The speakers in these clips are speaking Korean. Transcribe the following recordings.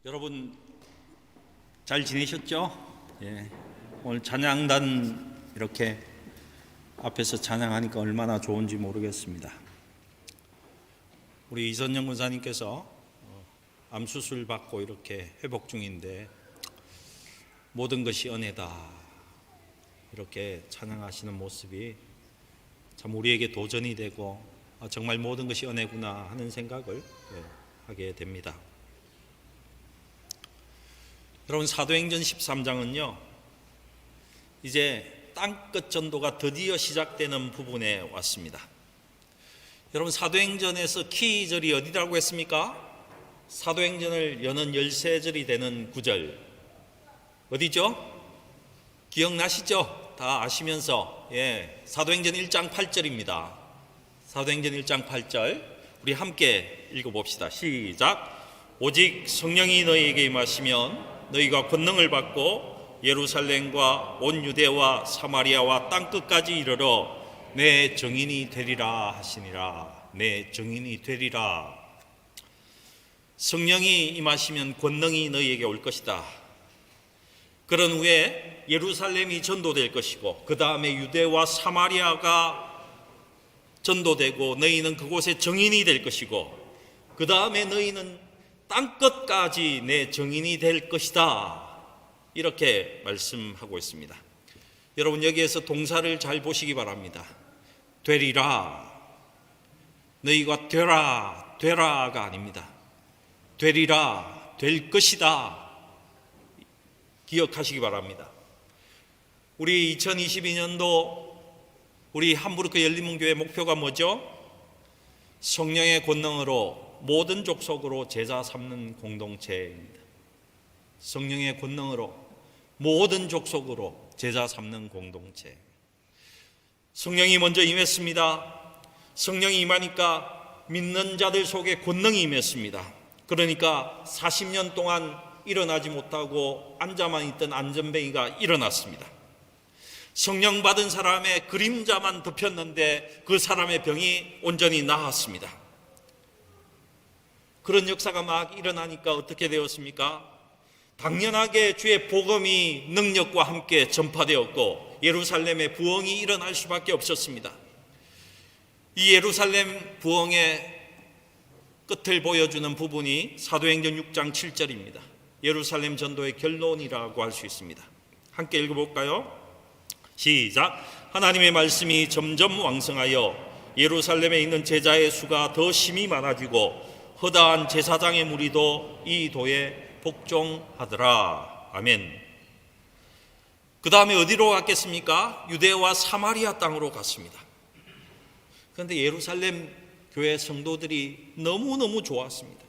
여러분 잘 지내셨죠? 예. 오늘 찬양단 이렇게 앞에서 찬양하니까 얼마나 좋은지 모르겠습니다. 우리 이선영 권사님께서 암 수술 받고 이렇게 회복 중인데 모든 것이 은혜다 이렇게 찬양하시는 모습이 참 우리에게 도전이 되고 정말 모든 것이 은혜구나 하는 생각을 하게 됩니다. 여러분, 사도행전 13장은요 이제 땅끝 전도가 드디어 시작되는 부분에 왔습니다. 여러분, 사도행전에서 키절이 어디라고 했습니까? 사도행전을 여는 열쇠절이 되는 구절 어디죠? 기억나시죠? 다 아시면서 사도행전 1장 8절입니다. 사도행전 1장 8절 우리 함께 읽어봅시다. 시작. 오직 성령이 너희에게 임하시면 너희가 권능을 받고 예루살렘과 온 유대와 사마리아와 땅끝까지 이르러 내 증인이 되리라 하시니라. 내 증인이 되리라. 성령이 임하시면 권능이 너희에게 올 것이다. 그런 후에 예루살렘이 전도될 것이고 그 다음에 유대와 사마리아가 전도되고 너희는 그곳에 증인이 될 것이고 그 다음에 너희는 땅끝까지 내 증인이 될 것이다. 이렇게 말씀하고 있습니다. 여러분, 여기에서 동사를 잘 보시기 바랍니다. 되리라. 너희가 되라가 아닙니다. 되리라, 될 것이다. 기억하시기 바랍니다. 우리 2022년도 우리 함부르크 열린문교회 목표가 뭐죠? 성령의 권능으로 모든 족속으로 제자 삼는 공동체입니다. 성령의 권능으로 모든 족속으로 제자 삼는 공동체. 성령이 먼저 임했습니다. 성령이 임하니까 믿는 자들 속에 권능이 임했습니다. 그러니까 40년 동안 일어나지 못하고 앉아만 있던 안전뱅이가 일어났습니다. 성령 받은 사람의 그림자만 덮였는데 그 사람의 병이 온전히 나았습니다. 그런 역사가 막 일어나니까 어떻게 되었습니까? 당연하게 주의 복음이 능력과 함께 전파되었고 예루살렘의 부흥이 일어날 수밖에 없었습니다. 이 예루살렘 부흥의 끝을 보여주는 부분이 사도행전 6장 7절입니다. 예루살렘 전도의 결론이라고 할 수 있습니다. 함께 읽어볼까요? 시작. 하나님의 말씀이 점점 왕성하여 예루살렘에 있는 제자의 수가 더 심히 많아지고 허다한 제사장의 무리도 이 도에 복종하더라. 아멘. 그 다음에 어디로 갔겠습니까? 유대와 사마리아 땅으로 갔습니다. 그런데 예루살렘 교회 성도들이 너무너무 좋았습니다.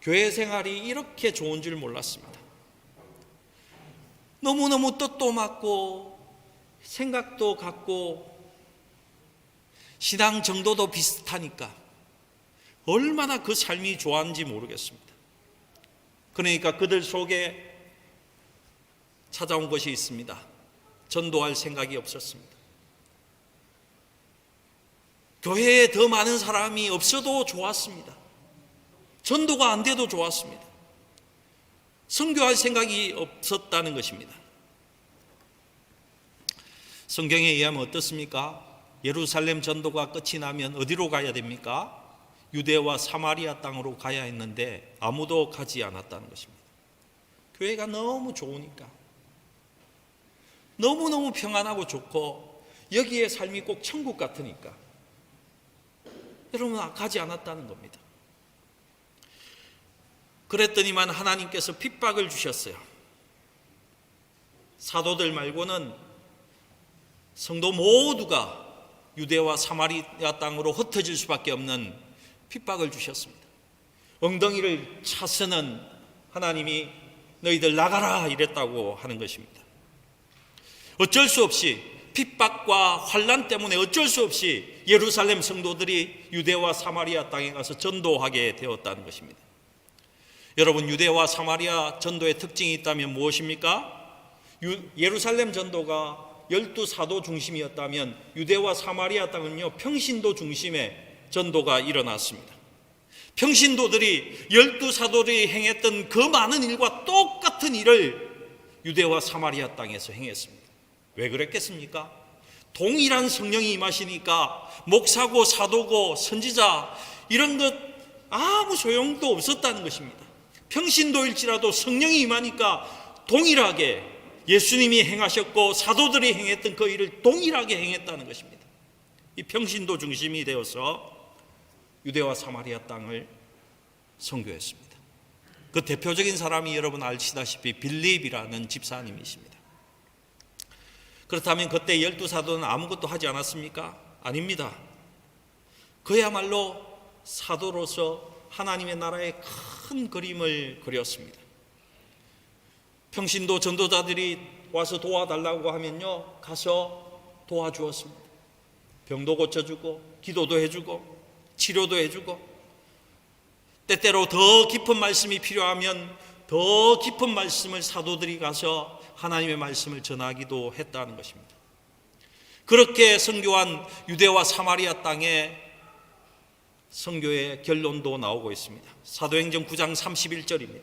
교회 생활이 이렇게 좋은 줄 몰랐습니다. 너무너무 뜻도 맞고 생각도 같고 신앙 정도도 비슷하니까 얼마나 그 삶이 좋았는지 모르겠습니다. 그러니까 그들 속에 찾아온 것이 있습니다. 전도할 생각이 없었습니다. 교회에 더 많은 사람이 없어도 좋았습니다. 전도가 안 돼도 좋았습니다. 선교할 생각이 없었다는 것입니다. 성경에 의하면 어떻습니까? 예루살렘 전도가 끝이 나면 어디로 가야 됩니까? 유대와 사마리아 땅으로 가야 했는데 아무도 가지 않았다는 것입니다. 교회가 너무 좋으니까, 너무너무 평안하고 좋고 여기에 삶이 꼭 천국 같으니까 여러분 가지 않았다는 겁니다. 그랬더니만 하나님께서 핍박을 주셨어요. 사도들 말고는 성도 모두가 유대와 사마리아 땅으로 흩어질 수밖에 없는 핍박을 주셨습니다. 엉덩이를 차서는 하나님이 너희들 나가라 이랬다고 하는 것입니다. 어쩔 수 없이 핍박과 환난 때문에 어쩔 수 없이 예루살렘 성도들이 유대와 사마리아 땅에 가서 전도하게 되었다는 것입니다. 여러분, 유대와 사마리아 전도의 특징이 있다면 무엇입니까? 예루살렘 전도가 12사도 중심이었다면 유대와 사마리아 땅은요 평신도 중심의 전도가 일어났습니다. 평신도들이 12사도들이 행했던 그 많은 일과 똑같은 일을 유대와 사마리아 땅에서 행했습니다. 왜 그랬겠습니까? 동일한 성령이 임하시니까 목사고 사도고 선지자 이런 것 아무 소용도 없었다는 것입니다. 평신도일지라도 성령이 임하니까 동일하게 예수님이 행하셨고 사도들이 행했던 그 일을 동일하게 행했다는 것입니다. 이 평신도 중심이 되어서 유대와 사마리아 땅을 선교했습니다. 그 대표적인 사람이 여러분 아시다시피 빌립이라는 집사님이십니다. 그렇다면 그때 12사도는 아무것도 하지 않았습니까? 아닙니다. 그야말로 사도로서 하나님의 나라의 큰 그림을 그렸습니다. 평신도 전도자들이 와서 도와달라고 하면요, 가서 도와주었습니다. 병도 고쳐주고 기도도 해주고 치료도 해주고, 때때로 더 깊은 말씀이 필요하면 더 깊은 말씀을 사도들이 가서 하나님의 말씀을 전하기도 했다는 것입니다. 그렇게 선교한 유대와 사마리아 땅에 선교의 결론도 나오고 있습니다. 사도행전 9장 31절입니다.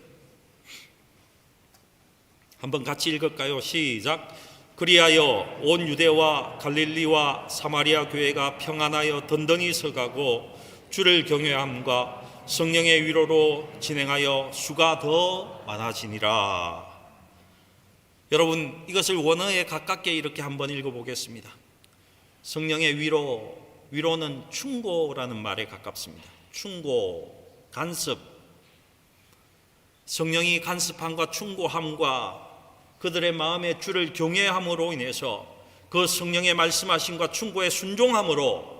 한번 같이 읽을까요? 시작. 그리하여 온 유대와 갈릴리와 사마리아 교회가 평안하여 든든히 서가고 주를 경외함과 성령의 위로로 진행하여 수가 더 많아지니라. 여러분, 이것을 원어에 가깝게 이렇게 한번 읽어보겠습니다. 성령의 위로는 충고라는 말에 가깝습니다. 충고, 간섭. 성령이 간섭함과 충고함과 그들의 마음에 주를 경외함으로 인해서 그 성령의 말씀하심과 충고에 순종함으로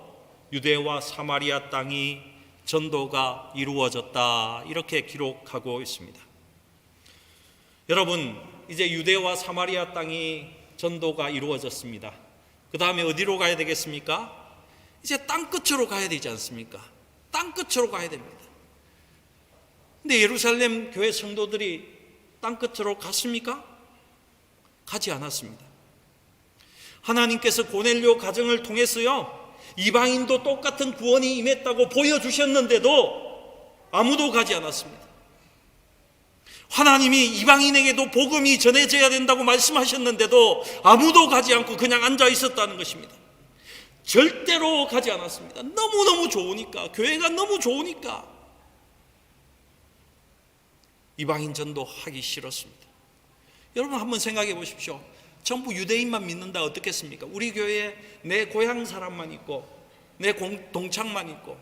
유대와 사마리아 땅이 전도가 이루어졌다, 이렇게 기록하고 있습니다. 여러분, 이제 유대와 사마리아 땅이 전도가 이루어졌습니다. 그 다음에 어디로 가야 되겠습니까? 이제 땅끝으로 가야 되지 않습니까? 땅끝으로 가야 됩니다. 근데 예루살렘 교회 성도들이 땅끝으로 갔습니까? 가지 않았습니다. 하나님께서 고넬료 가정을 통해서요, 이방인도 똑같은 구원이 임했다고 보여주셨는데도 아무도 가지 않았습니다. 하나님이 이방인에게도 복음이 전해져야 된다고 말씀하셨는데도 아무도 가지 않고 그냥 앉아 있었다는 것입니다. 절대로 가지 않았습니다. 너무너무 좋으니까, 교회가 너무 좋으니까 이방인 전도하기 싫었습니다. 여러분 한번 생각해 보십시오. 전부 유대인만 믿는다 어떻겠습니까? 우리 교회에 내 고향 사람만 있고 내 동창만 있고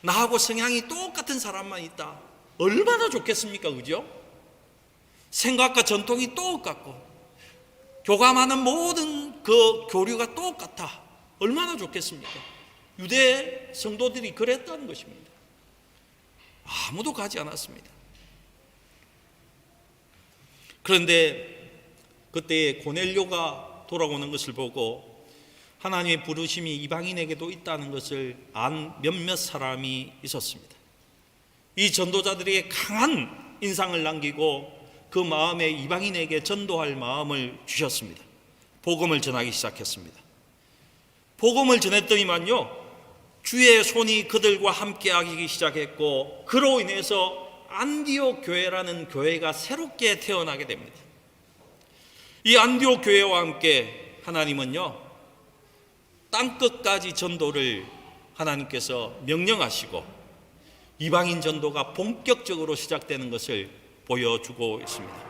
나하고 성향이 똑같은 사람만 있다. 얼마나 좋겠습니까? 그죠? 생각과 전통이 똑같고 교감하는 모든 그 교류가 똑같아. 얼마나 좋겠습니까? 유대 성도들이 그랬다는 것입니다. 아무도 가지 않았습니다. 그런데 그때 고넬료가 돌아오는 것을 보고 하나님의 부르심이 이방인에게도 있다는 것을 안 몇몇 사람이 있었습니다. 이 전도자들에게 강한 인상을 남기고 그 마음에 이방인에게 전도할 마음을 주셨습니다. 복음을 전하기 시작했습니다. 복음을 전했더니만요, 주의 손이 그들과 함께하기 시작했고 그로 인해서 안디옥 교회라는 교회가 새롭게 태어나게 됩니다. 이 안디옥 교회와 함께 하나님은요, 땅끝까지 전도를 하나님께서 명령하시고 이방인 전도가 본격적으로 시작되는 것을 보여주고 있습니다.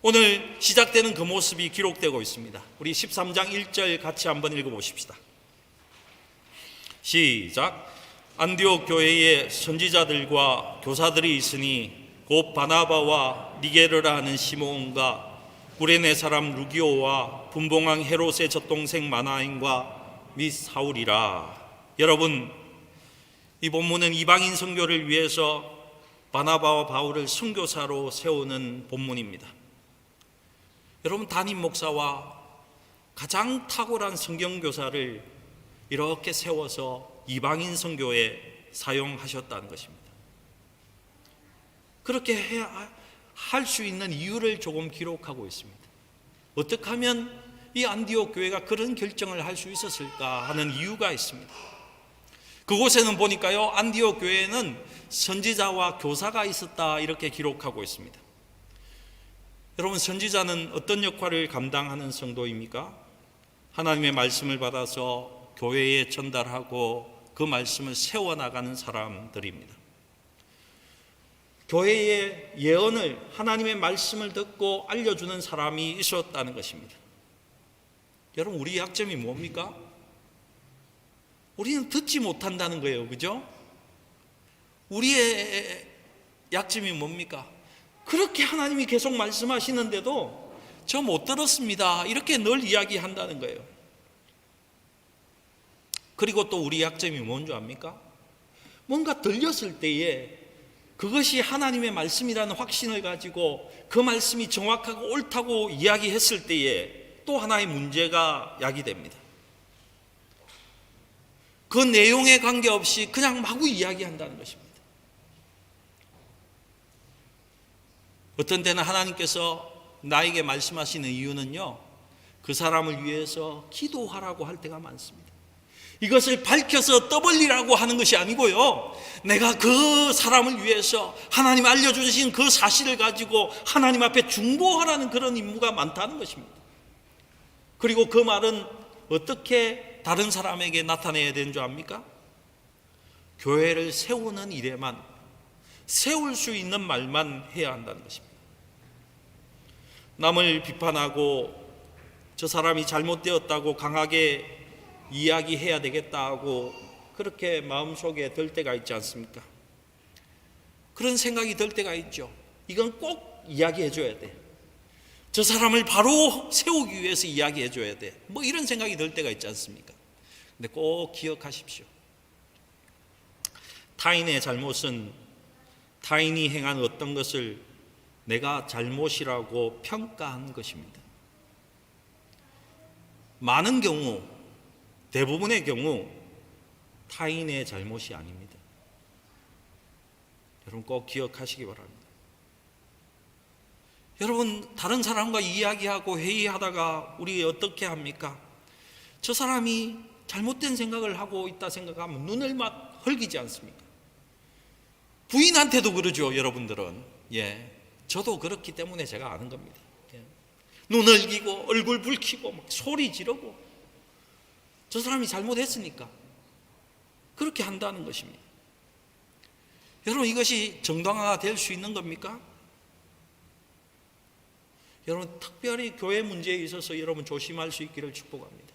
오늘 시작되는 그 모습이 기록되고 있습니다. 우리 13장 1절 같이 한번 읽어보십시다. 시작. 안디옥 교회에 선지자들과 교사들이 있으니 곧 바나바와 니게르라 하는 시몬과 구레네 사람 루기오와 분봉왕 헤롯의 젖동생 마나인과 및 사울이라. 여러분, 이 본문은 이방인 선교를 위해서 바나바와 바울을 선교사로 세우는 본문입니다. 여러분, 담임 목사와 가장 탁월한 성경교사를 이렇게 세워서 이방인 선교에 사용하셨다는 것입니다. 그렇게 할 수 있는 이유를 조금 기록하고 있습니다. 어떻게 하면 이 안디옥 교회가 그런 결정을 할 수 있었을까 하는 이유가 있습니다. 그곳에는 보니까요, 안디옥 교회에는 선지자와 교사가 있었다 이렇게 기록하고 있습니다. 여러분, 선지자는 어떤 역할을 감당하는 성도입니까? 하나님의 말씀을 받아서 교회에 전달하고 그 말씀을 세워나가는 사람들입니다. 교회의 예언을, 하나님의 말씀을 듣고 알려주는 사람이 있었다는 것입니다. 여러분, 우리 약점이 뭡니까? 우리는 듣지 못한다는 거예요. 그죠? 우리의 약점이 뭡니까? 그렇게 하나님이 계속 말씀하시는데도 저 못 들었습니다, 이렇게 늘 이야기한다는 거예요. 그리고 또 우리 약점이 뭔 줄 압니까? 뭔가 들렸을 때에 그것이 하나님의 말씀이라는 확신을 가지고 그 말씀이 정확하고 옳다고 이야기했을 때에 또 하나의 문제가 야기됩니다. 그 내용에 관계없이 그냥 마구 이야기한다는 것입니다. 어떤 때는 하나님께서 나에게 말씀하시는 이유는요, 그 사람을 위해서 기도하라고 할 때가 많습니다. 이것을 밝혀서 떠벌리라고 하는 것이 아니고요, 내가 그 사람을 위해서 하나님 알려주신 그 사실을 가지고 하나님 앞에 중보하라는 그런 임무가 많다는 것입니다. 그리고 그 말은 어떻게 다른 사람에게 나타내야 되는 줄 압니까? 교회를 세우는 일에만, 세울 수 있는 말만 해야 한다는 것입니다. 남을 비판하고 저 사람이 잘못되었다고 강하게 이야기해야 되겠다고 그렇게 마음속에 들 때가 있지 않습니까? 그런 생각이 들 때가 있죠. 이건 꼭 이야기해 줘야 돼. 저 사람을 바로 세우기 위해서 이야기해 줘야 돼. 뭐 이런 생각이 들 때가 있지 않습니까? 근데 꼭 기억하십시오. 타인의 잘못은 타인이 행한 어떤 것을 내가 잘못이라고 평가한 것입니다. 많은 경우, 대부분의 경우 타인의 잘못이 아닙니다. 여러분 꼭 기억하시기 바랍니다. 여러분, 다른 사람과 이야기하고 회의하다가 우리 어떻게 합니까? 저 사람이 잘못된 생각을 하고 있다 생각하면 눈을 막 흘기지 않습니까? 부인한테도 그러죠, 여러분들은. 저도 그렇기 때문에 제가 아는 겁니다. 눈 흘기고 얼굴 붉히고 막 소리 지르고, 저 사람이 잘못했으니까 그렇게 한다는 것입니다. 여러분, 이것이 정당화가 될 수 있는 겁니까? 여러분, 특별히 교회 문제에 있어서 여러분 조심할 수 있기를 축복합니다.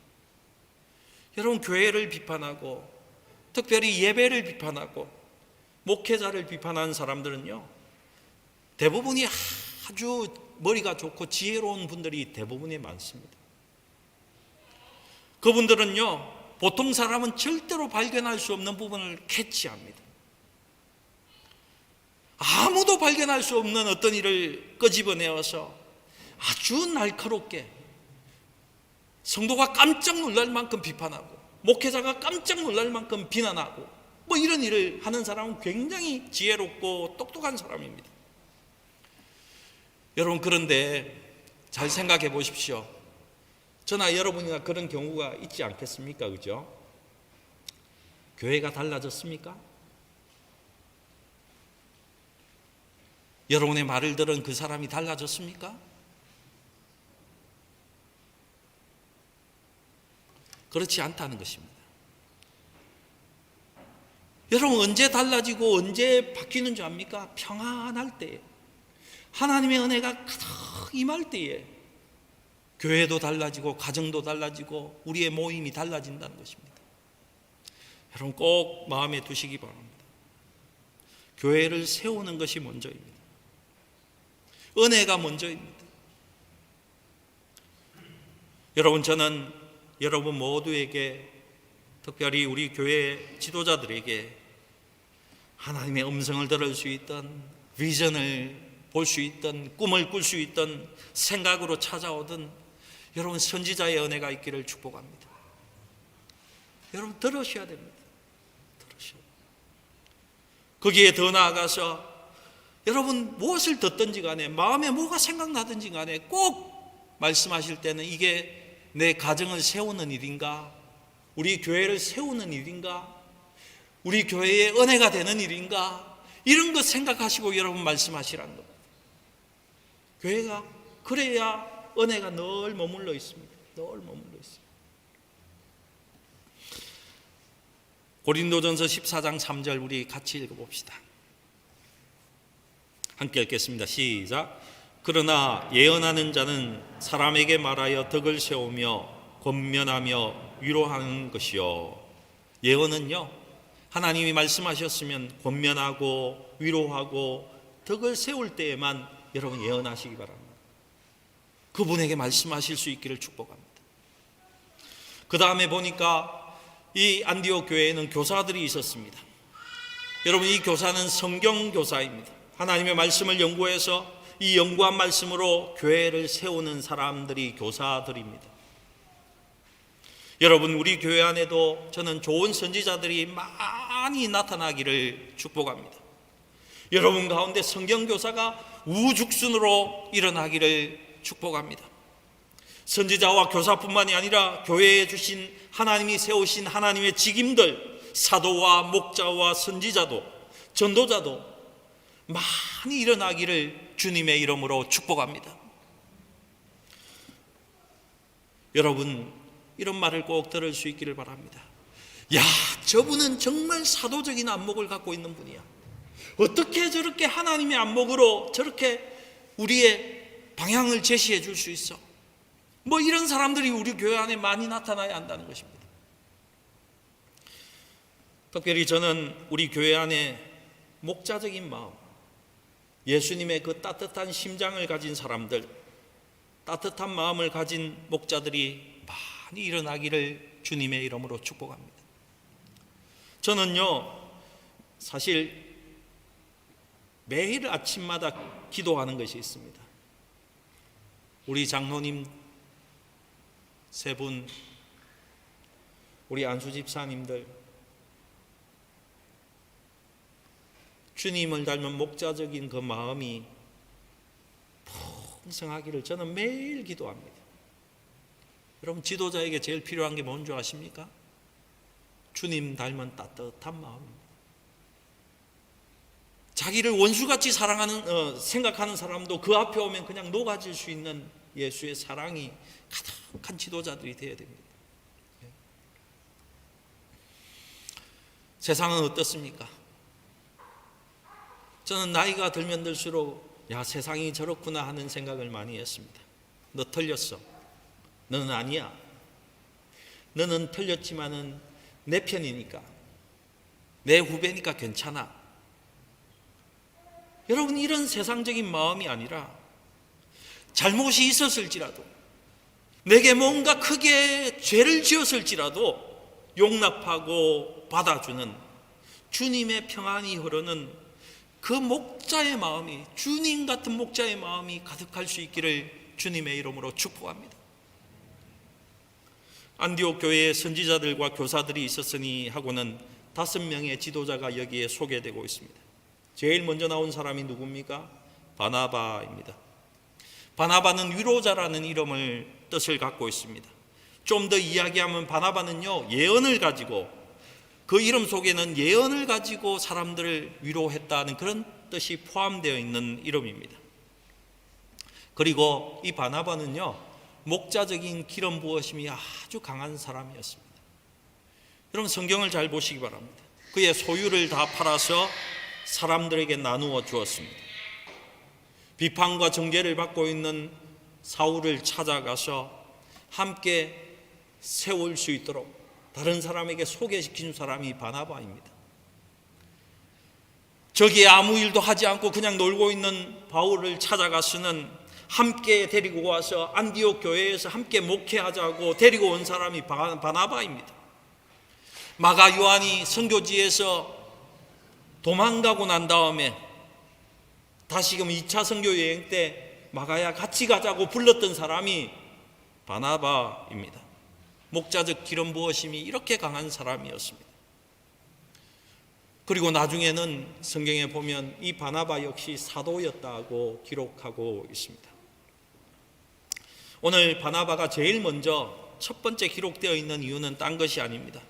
여러분, 교회를 비판하고 특별히 예배를 비판하고 목회자를 비판하는 사람들은요, 대부분이 아주 머리가 좋고 지혜로운 분들이 대부분이 많습니다. 그분들은요, 보통 사람은 절대로 발견할 수 없는 부분을 캐치합니다. 아무도 발견할 수 없는 어떤 일을 끄집어내어서 아주 날카롭게 성도가 깜짝 놀랄 만큼 비판하고 목회자가 깜짝 놀랄 만큼 비난하고 뭐 이런 일을 하는 사람은 굉장히 지혜롭고 똑똑한 사람입니다. 여러분, 그런데 잘 생각해 보십시오. 저나 여러분이나 그런 경우가 있지 않겠습니까? 그죠? 교회가 달라졌습니까? 여러분의 말을 들은 그 사람이 달라졌습니까? 그렇지 않다는 것입니다. 여러분, 언제 달라지고 언제 바뀌는 줄 압니까? 평안할 때에, 하나님의 은혜가 가득 임할 때에 교회도 달라지고 가정도 달라지고 우리의 모임이 달라진다는 것입니다. 여러분, 꼭 마음에 두시기 바랍니다. 교회를 세우는 것이 먼저입니다. 은혜가 먼저입니다. 여러분, 저는 여러분 모두에게, 특별히 우리 교회 지도자들에게 하나님의 음성을 들을 수 있던, 비전을 볼 수 있던, 꿈을 꿀 수 있던, 생각으로 찾아오던 여러분 선지자의 은혜가 있기를 축복합니다. 여러분, 들으셔야 됩니다. 들으셔야. 거기에 더 나아가서 여러분 무엇을 듣든지 간에, 마음에 뭐가 생각나든지 간에 꼭 말씀하실 때는 이게 내 가정을 세우는 일인가, 우리 교회를 세우는 일인가, 우리 교회의 은혜가 되는 일인가? 이런 거 생각하시고 여러분 말씀하시라는 겁니다. 교회가 그래야 은혜가 늘 머물러 있습니다. 늘 머물러 있습니다. 고린도전서 14장 3절 우리 같이 읽어봅시다. 함께 읽겠습니다. 시작. 그러나 예언하는 자는 사람에게 말하여 덕을 세우며 권면하며 위로하는 것이요. 예언은요, 하나님이 말씀하셨으면 권면하고 위로하고 덕을 세울 때에만 여러분 예언하시기 바랍니다. 그분에게 말씀하실 수 있기를 축복합니다. 그 다음에 보니까 이 안디옥 교회에는 교사들이 있었습니다. 여러분, 이 교사는 성경교사입니다. 하나님의 말씀을 연구해서 이 연구한 말씀으로 교회를 세우는 사람들이 교사들입니다. 여러분, 우리 교회 안에도 저는 좋은 선지자들이 많이 나타나기를 축복합니다. 여러분 가운데 성경교사가 우죽순으로 일어나기를 축복합니다. 선지자와 교사뿐만이 아니라 교회에 주신 하나님이 세우신 하나님의 직임들, 사도와 목자와 선지자도 전도자도 많이 일어나기를 주님의 이름으로 축복합니다. 여러분, 이런 말을 꼭 들을 수 있기를 바랍니다. 야, 저분은 정말 사도적인 안목을 갖고 있는 분이야. 어떻게 저렇게 하나님의 안목으로 저렇게 우리의 방향을 제시해 줄 수 있어? 뭐 이런 사람들이 우리 교회 안에 많이 나타나야 한다는 것입니다. 특별히 저는 우리 교회 안에 목자적인 마음, 예수님의 그 따뜻한 심장을 가진 사람들, 따뜻한 마음을 가진 목자들이 많이 일어나기를 주님의 이름으로 축복합니다. 저는요, 사실 매일 아침마다 기도하는 것이 있습니다. 우리 장로님 세 분, 우리 안수 집사님들, 주님을 닮은 목자적인 그 마음이 풍성하기를 저는 매일 기도합니다. 여러분, 지도자에게 제일 필요한 게 뭔지 아십니까? 주님 닮은 따뜻한 마음입니다. 자기를 원수같이 생각하는 사람도 그 앞에 오면 그냥 녹아질 수 있는 예수의 사랑이 가득한 지도자들이 되어야 됩니다. 세상은 어떻습니까? 저는 나이가 들면 들수록 야, 세상이 저렇구나 하는 생각을 많이 했습니다. 너 틀렸어. 너는 아니야. 너는 틀렸지만은 내 편이니까, 내 후배니까 괜찮아. 여러분, 이런 세상적인 마음이 아니라 잘못이 있었을지라도, 내게 뭔가 크게 죄를 지었을지라도 용납하고 받아주는 주님의 평안이 흐르는 그 목자의 마음이, 주님 같은 목자의 마음이 가득할 수 있기를 주님의 이름으로 축복합니다. 안디옥 교회에 선지자들과 교사들이 있었으니 하고는 5명의 지도자가 여기에 소개되고 있습니다. 제일 먼저 나온 사람이 누굽니까? 바나바입니다. 바나바는 위로자라는 뜻을 갖고 있습니다. 좀 더 이야기하면 바나바는요, 예언을 가지고, 그 이름 속에는 예언을 가지고 사람들을 위로했다는 그런 뜻이 포함되어 있는 이름입니다. 그리고 이 바나바는요, 목자적인 기름 부으심이 아주 강한 사람이었습니다. 여러분, 성경을 잘 보시기 바랍니다. 그의 소유를 다 팔아서 사람들에게 나누어 주었습니다. 비판과 정죄를 받고 있는 사울을 찾아가서 함께 세울 수 있도록 다른 사람에게 소개시킨 사람이 바나바입니다. 저기에 아무 일도 하지 않고 그냥 놀고 있는 바울을 찾아가서는 함께 데리고 와서 안디옥 교회에서 함께 목회하자고 데리고 온 사람이 바나바입니다. 마가 요한이 선교지에서 도망가고 난 다음에 다시금 2차 선교 여행 때 마가야 같이 가자고 불렀던 사람이 바나바입니다. 목자적 기름 부으심이 이렇게 강한 사람이었습니다. 그리고 나중에는 성경에 보면 이 바나바 역시 사도였다고 기록하고 있습니다. 오늘 바나바가 제일 먼저 첫 번째 기록되어 있는 이유는 딴 것이 아닙니다.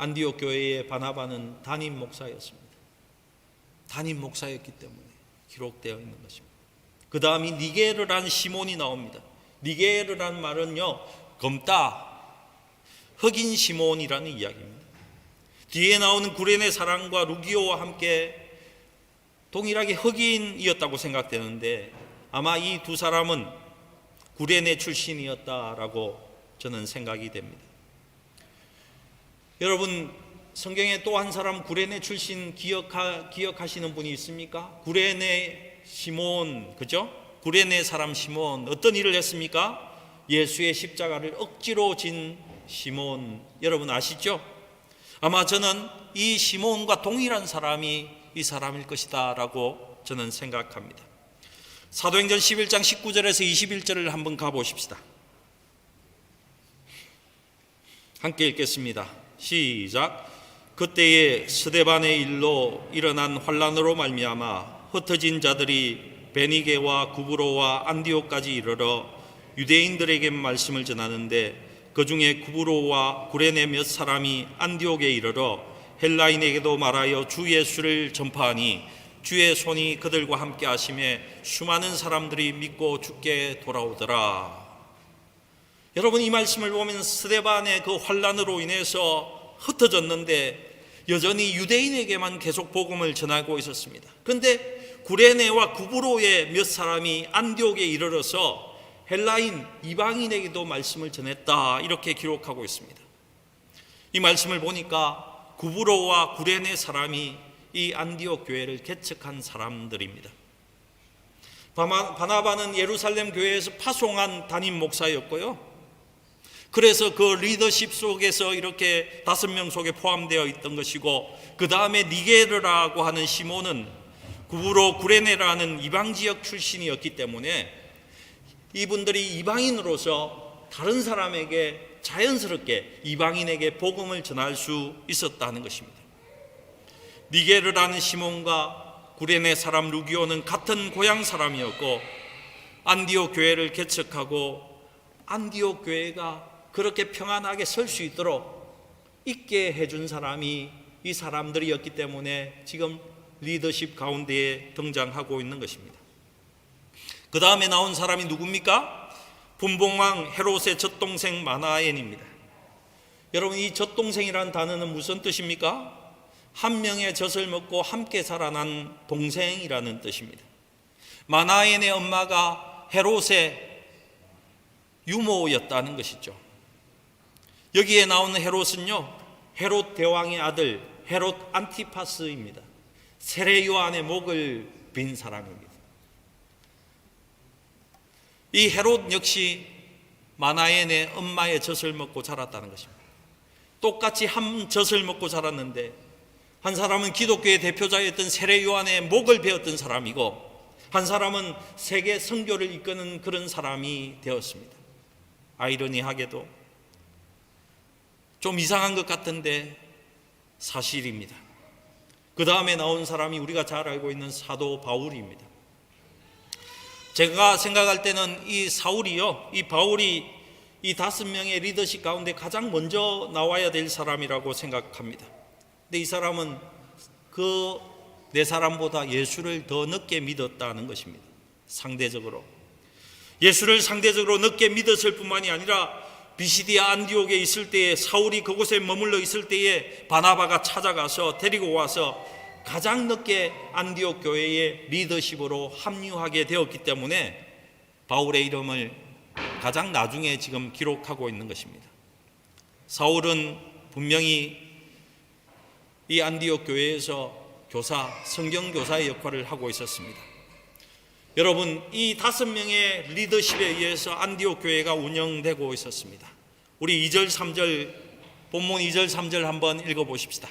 안디옥 교회의 바나바는 담임 목사였습니다. 담임 목사였기 때문에 기록되어 있는 것입니다. 그 다음이 니게르라는 시몬이 나옵니다. 니게르라는 말은요, 검다, 흑인 시몬이라는 이야기입니다. 뒤에 나오는 구레네 사람과 루기오와 함께 동일하게 흑인이었다고 생각되는데 아마 이 두 사람은 구레네 출신이었다라고 저는 생각이 됩니다. 여러분, 성경에 또 한 사람 구레네 출신 기억하시는 분이 있습니까? 구레네 시몬, 그죠? 구레네 사람 시몬, 어떤 일을 했습니까? 예수의 십자가를 억지로 진 시몬, 여러분 아시죠? 아마 저는 이 시몬과 동일한 사람이 이 사람일 것이다 라고 저는 생각합니다. 사도행전 11장 19절에서 21절을 한번 가보십시다. 함께 읽겠습니다. 시작. 그때에 스데반의 일로 일어난 환란으로 말미암아 흩어진 자들이 베니게와 구브로와 안디옥까지 이르러 유대인들에게 말씀을 전하는데 그 중에 구브로와 구레네 몇 사람이 안디옥에 이르러 헬라인에게도 말하여 주 예수를 전파하니 주의 손이 그들과 함께 하심에 수많은 사람들이 믿고 주께 돌아오더라. 여러분, 이 말씀을 보면 스데반의 그 환란으로 인해서 흩어졌는데 여전히 유대인에게만 계속 복음을 전하고 있었습니다. 그런데 구레네와 구브로의 몇 사람이 안디옥에 이르러서 헬라인 이방인에게도 말씀을 전했다, 이렇게 기록하고 있습니다. 이 말씀을 보니까 구브로와 구레네 사람이 이 안디옥 교회를 개척한 사람들입니다. 바나바는 예루살렘 교회에서 파송한 담임 목사였고요, 그래서 그 리더십 속에서 이렇게 5명 속에 포함되어 있던 것이고, 그 다음에 니게르라고 하는 시몬은 구브로 구레네라는 이방 지역 출신이었기 때문에 이분들이 이방인으로서 다른 사람에게 자연스럽게 이방인에게 복음을 전할 수 있었다는 것입니다. 니게르라는 시몬과 구레네 사람 루기오는 같은 고향 사람이었고 안디옥 교회를 개척하고 안디옥 교회가 그렇게 평안하게 설 수 있도록 있게 해준 사람이 이 사람들이었기 때문에 지금 리더십 가운데에 등장하고 있는 것입니다. 그 다음에 나온 사람이 누굽니까? 분봉왕 헤롯의 젖동생 마나엔입니다. 여러분, 이 젖동생이라는 단어는 무슨 뜻입니까? 한 명의 젖을 먹고 함께 자라난 동생이라는 뜻입니다. 마나엔의 엄마가 헤롯의 유모였다는 것이죠. 여기에 나오는 헤롯은요, 헤롯 대왕의 아들 헤롯 안티파스입니다. 세례 요한의 목을 빈 사람입니다. 이 헤롯 역시 마나엔의 엄마의 젖을 먹고 자랐다는 것입니다. 똑같이 한 젖을 먹고 자랐는데 한 사람은 기독교의 대표자였던 세례 요한의 목을 베었던 사람이고 한 사람은 세계 선교를 이끄는 그런 사람이 되었습니다. 아이러니하게도 좀 이상한 것 같은데 사실입니다. 그 다음에 나온 사람이 우리가 잘 알고 있는 사도 바울입니다. 제가 생각할 때는 이 사울이요, 이 바울이 이 5명의 리더십 가운데 가장 먼저 나와야 될 사람이라고 생각합니다. 근데 이 사람은 그 4사람보다 예수를 더 늦게 믿었다는 것입니다. 상대적으로 예수를 상대적으로 늦게 믿었을 뿐만이 아니라 비시디아 안디옥에 있을 때에 사울이 그곳에 머물러 있을 때에 바나바가 찾아가서 데리고 와서 가장 늦게 안디옥 교회의 리더십으로 합류하게 되었기 때문에 바울의 이름을 가장 나중에 지금 기록하고 있는 것입니다. 사울은 분명히 이 안디옥 교회에서 교사, 성경교사의 역할을 하고 있었습니다. 여러분, 이 5명의 리더십에 의해서 안디옥 교회가 운영되고 있었습니다. 우리 2절 3절, 본문 2절 3절 한번 읽어보십시다.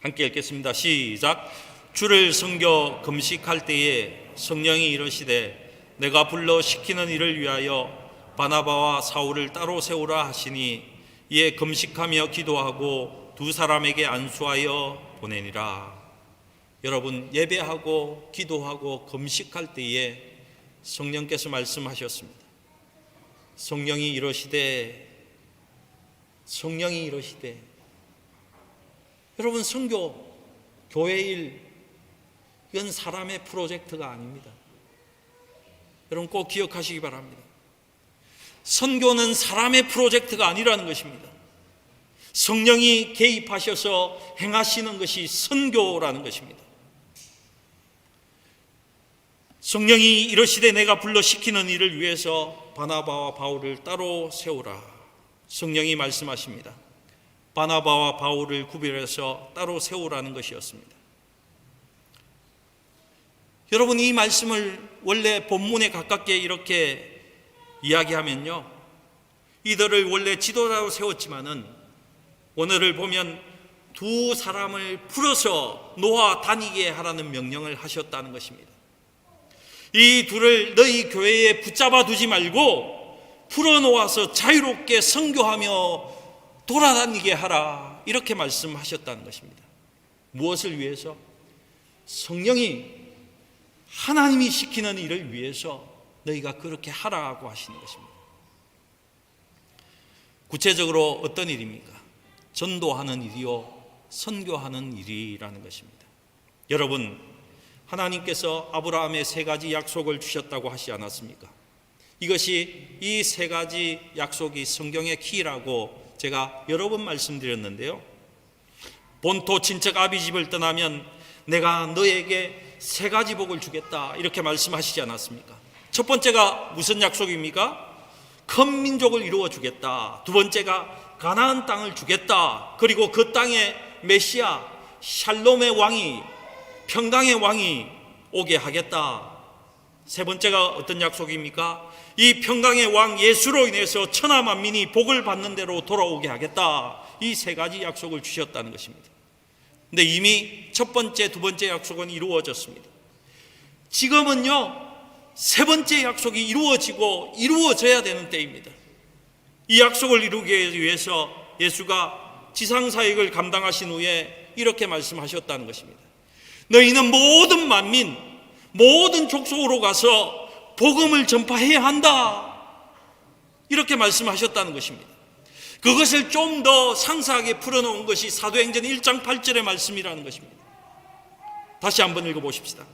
함께 읽겠습니다. 시작. 주를 섬겨 금식할 때에 성령이 이르시되 내가 불러 시키는 일을 위하여 바나바와 사울을 따로 세우라 하시니 이에 금식하며 기도하고 2사람에게 안수하여 보내니라. 여러분, 예배하고 기도하고 금식할 때에 성령께서 말씀하셨습니다. 성령이 이르시되 성령이 이러시되, 여러분, 선교, 교회 일, 이건 사람의 프로젝트가 아닙니다. 여러분 꼭 기억하시기 바랍니다. 선교는 사람의 프로젝트가 아니라는 것입니다. 성령이 개입하셔서 행하시는 것이 선교라는 것입니다. 성령이 이러시되 내가 불러 시키는 일을 위해서 바나바와 바울을 따로 세우라. 성령이 말씀하십니다. 바나바와 바울을 구별해서 따로 세우라는 것이었습니다. 여러분, 이 말씀을 원래 본문에 가깝게 이렇게 이야기하면요, 이들을 원래 지도자로 세웠지만은 오늘을 보면 두 사람을 풀어서 놓아 다니게 하라는 명령을 하셨다는 것입니다. 이 둘을 너희 교회에 붙잡아 두지 말고 풀어놓아서 자유롭게 선교하며 돌아다니게 하라, 이렇게 말씀하셨다는 것입니다. 무엇을 위해서? 성령이 하나님이 시키는 일을 위해서 너희가 그렇게 하라고 하시는 것입니다. 구체적으로 어떤 일입니까? 전도하는 일이요, 선교하는 일이라는 것입니다. 여러분, 하나님께서 아브라함의 세 가지 약속을 주셨다고 하시지 않았습니까? 이것이, 이 세 가지 약속이 성경의 키라고 제가 여러 번 말씀드렸는데요, 본토 친척 아비집을 떠나면 내가 너에게 세 가지 복을 주겠다, 이렇게 말씀하시지 않았습니까? 첫 번째가 무슨 약속입니까? 큰 민족을 이루어 주겠다. 두 번째가 가나안 땅을 주겠다. 그리고 그 땅에 메시아 샬롬의 왕이, 평강의 왕이 오게 하겠다. 세 번째가 어떤 약속입니까? 이 평강의 왕 예수로 인해서 천하 만민이 복을 받는 대로 돌아오게 하겠다. 이 세 가지 약속을 주셨다는 것입니다. 근데 이미 첫 번째, 두 번째 약속은 이루어졌습니다. 지금은요, 세 번째 약속이 이루어지고 이루어져야 되는 때입니다. 이 약속을 이루기 위해서 예수가 지상사역을 감당하신 후에 이렇게 말씀하셨다는 것입니다. 너희는 모든 만민, 모든 족속으로 가서 복음을 전파해야 한다, 이렇게 말씀하셨다는 것입니다. 그것을 좀 더 상세하게 풀어놓은 것이 사도행전 1장 8절의 말씀이라는 것입니다. 다시 한번 읽어보십시다.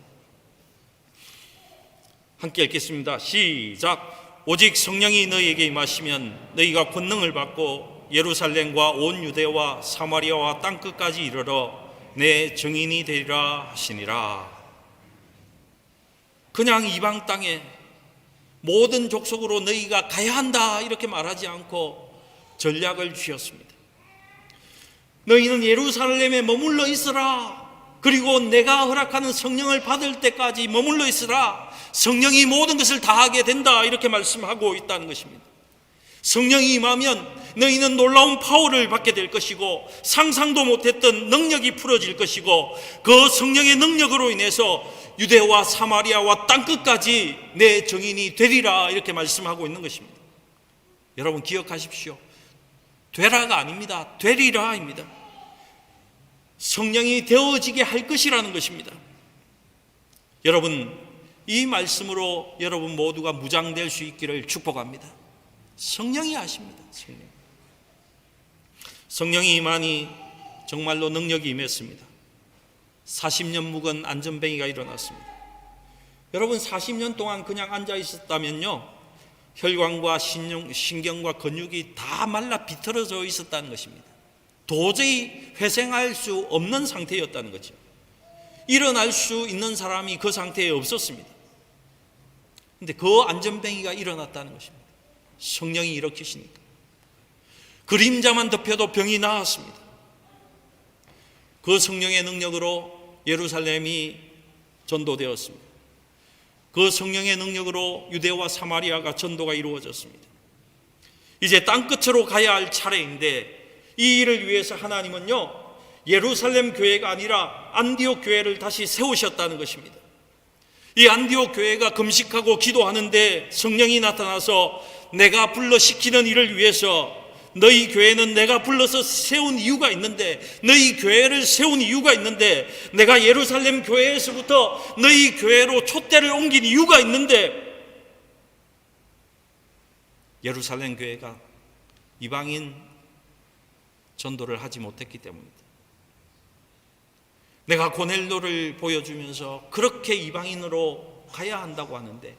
함께 읽겠습니다. 시작. 오직 성령이 너희에게 임하시면 너희가 권능을 받고 예루살렘과 온 유대와 사마리아와 땅끝까지 이르러 내 증인이 되리라 하시니라. 그냥 이방 땅에 모든 족속으로 너희가 가야 한다, 이렇게 말하지 않고 전략을 주셨습니다. 너희는 예루살렘에 머물러 있으라. 그리고 내가 허락하는 성령을 받을 때까지 머물러 있으라. 성령이 모든 것을 다 하게 된다, 이렇게 말씀하고 있다는 것입니다. 성령이 임하면 너희는 놀라운 파워를 받게 될 것이고 상상도 못했던 능력이 풀어질 것이고 그 성령의 능력으로 인해서 유대와 사마리아와 땅끝까지 내 증인이 되리라, 이렇게 말씀하고 있는 것입니다. 여러분 기억하십시오. 되라가 아닙니다. 되리라입니다. 성령이 되어지게 할 것이라는 것입니다. 여러분, 이 말씀으로 여러분 모두가 무장될 수 있기를 축복합니다. 성령이 하십니다. 성령이 임하니 정말로 능력이 임했습니다. 40년 묵은 안전뱅이가 일어났습니다. 여러분, 40년 동안 그냥 앉아 있었다면요, 혈관과 신경과 근육이 다 말라 비틀어져 있었다는 것입니다. 도저히 회생할 수 없는 상태였다는 거죠. 일어날 수 있는 사람이 그 상태에 없었습니다. 그런데 그 안전뱅이가 일어났다는 것입니다. 성령이 일으키시니까. 그림자만 덮여도 병이 나았습니다. 그 성령의 능력으로 예루살렘이 전도되었습니다. 그 성령의 능력으로 유대와 사마리아가 전도가 이루어졌습니다. 이제 땅끝으로 가야 할 차례인데 이 일을 위해서 하나님은요, 예루살렘 교회가 아니라 안디옥 교회를 다시 세우셨다는 것입니다. 이 안디옥 교회가 금식하고 기도하는데 성령이 나타나서 내가 불러 시키는 일을 위해서, 너희 교회는 내가 불러서 세운 이유가 있는데, 너희 교회를 세운 이유가 있는데, 내가 예루살렘 교회에서부터 너희 교회로 촛대를 옮긴 이유가 있는데, 예루살렘 교회가 이방인 전도를 하지 못했기 때문입니다. 내가 고넬료를 보여주면서 그렇게 이방인으로 가야 한다고 하는데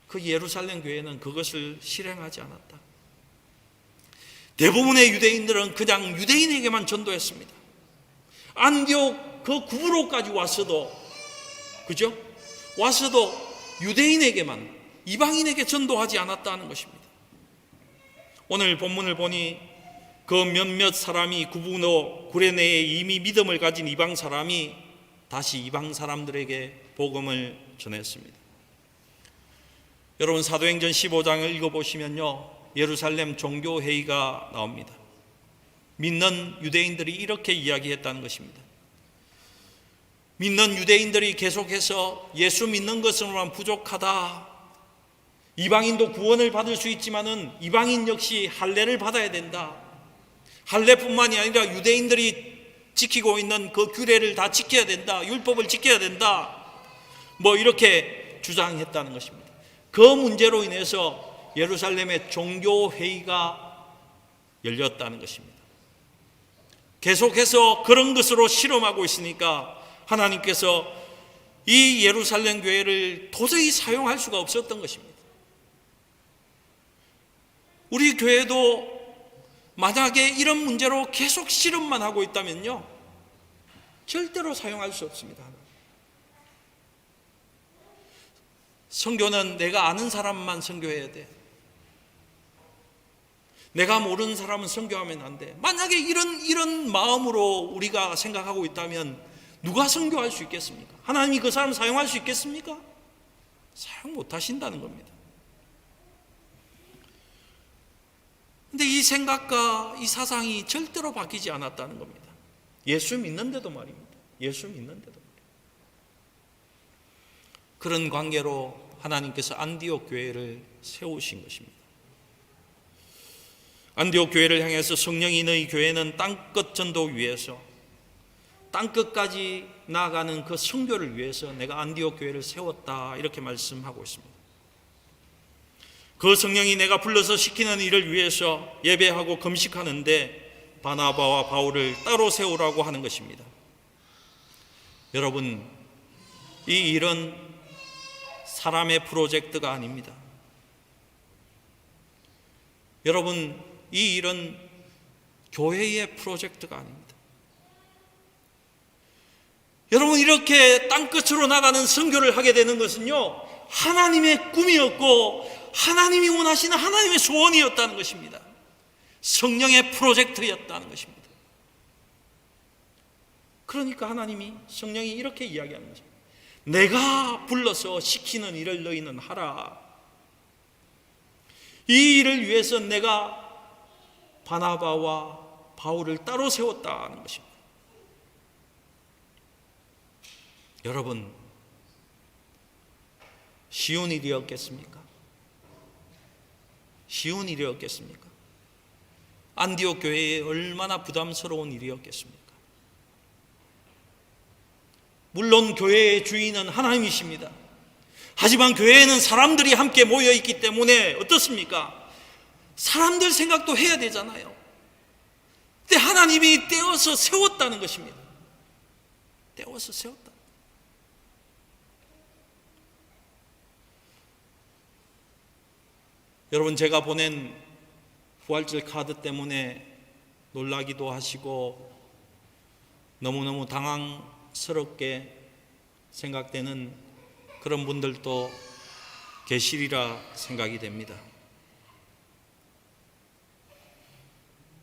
그 예루살렘 교회는 그것을 실행하지 않았다. 대부분의 유대인들은 그냥 유대인에게만 전도했습니다. 안디옥 그 구브로까지 왔어도, 그죠? 왔어도 유대인에게만, 이방인에게 전도하지 않았다는 것입니다. 오늘 본문을 보니 그 몇몇 사람이 구브로 구레네에 이미 믿음을 가진 이방 사람이 다시 이방 사람들에게 복음을 전했습니다. 여러분, 사도행전 15장을 읽어보시면요, 예루살렘 종교회의가 나옵니다. 믿는 유대인들이 이렇게 이야기했다는 것입니다. 믿는 유대인들이 계속해서 예수 믿는 것으로만 부족하다. 이방인도 구원을 받을 수 있지만은 이방인 역시 할례를 받아야 된다. 할례뿐만이 아니라 유대인들이 지키고 있는 그 규례를 다 지켜야 된다. 율법을 지켜야 된다. 이렇게 주장했다는 것입니다. 그 문제로 인해서 예루살렘의 종교회의가 열렸다는 것입니다. 계속해서 그런 것으로 실험하고 있으니까 하나님께서 이 예루살렘 교회를 도저히 사용할 수가 없었던 것입니다. 우리 교회도 만약에 이런 문제로 계속 실험만 하고 있다면요, 절대로 사용할 수 없습니다. 선교는 내가 아는 사람만 선교해야 돼. 내가 모르는 사람은 선교하면 안 돼. 만약에 이런 마음으로 우리가 생각하고 있다면 누가 선교할 수 있겠습니까? 하나님이 그 사람 사용할 수 있겠습니까? 사용 못 하신다는 겁니다. 근데 이 생각과 이 사상이 절대로 바뀌지 않았다는 겁니다. 예수 믿는데도 말입니다. 예수 믿는데도 말입니다. 그런 관계로 하나님께서 안디옥 교회를 세우신 것입니다. 안디옥 교회를 향해서 성령이 너희 교회는 땅끝 전도 위해서, 땅끝까지 나아가는 그 선교를 위해서 내가 안디옥 교회를 세웠다, 이렇게 말씀하고 있습니다. 그 성령이 내가 불러서 시키는 일을 위해서 예배하고 금식하는데 바나바와 바울을 따로 세우라고 하는 것입니다. 여러분, 이 일은 사람의 프로젝트가 아닙니다. 여러분, 이 일은 교회의 프로젝트가 아닙니다. 여러분, 이렇게 땅끝으로 나가는 선교를 하게 되는 것은요, 하나님의 꿈이었고 하나님이 원하시는 하나님의 소원이었다는 것입니다. 성령의 프로젝트였다는 것입니다. 그러니까 하나님이, 성령이 이렇게 이야기하는 거죠. 내가 불러서 시키는 일을 너희는 하라. 이 일을 위해서 내가 바나바와 바울을 따로 세웠다는 것입니다. 여러분, 쉬운 일이었겠습니까? 쉬운 일이었겠습니까? 안디옥 교회에 얼마나 부담스러운 일이었겠습니까? 물론 교회의 주인은 하나님이십니다. 하지만 교회에는 사람들이 함께 모여 있기 때문에 어떻습니까? 사람들 생각도 해야 되잖아요. 근데 하나님이 떼어서 세웠다는 것입니다. 떼어서 세웠다. 여러분, 제가 보낸 부활절 카드 때문에 놀라기도 하시고 너무너무 당황스럽게 생각되는 그런 분들도 계시리라 생각이 됩니다.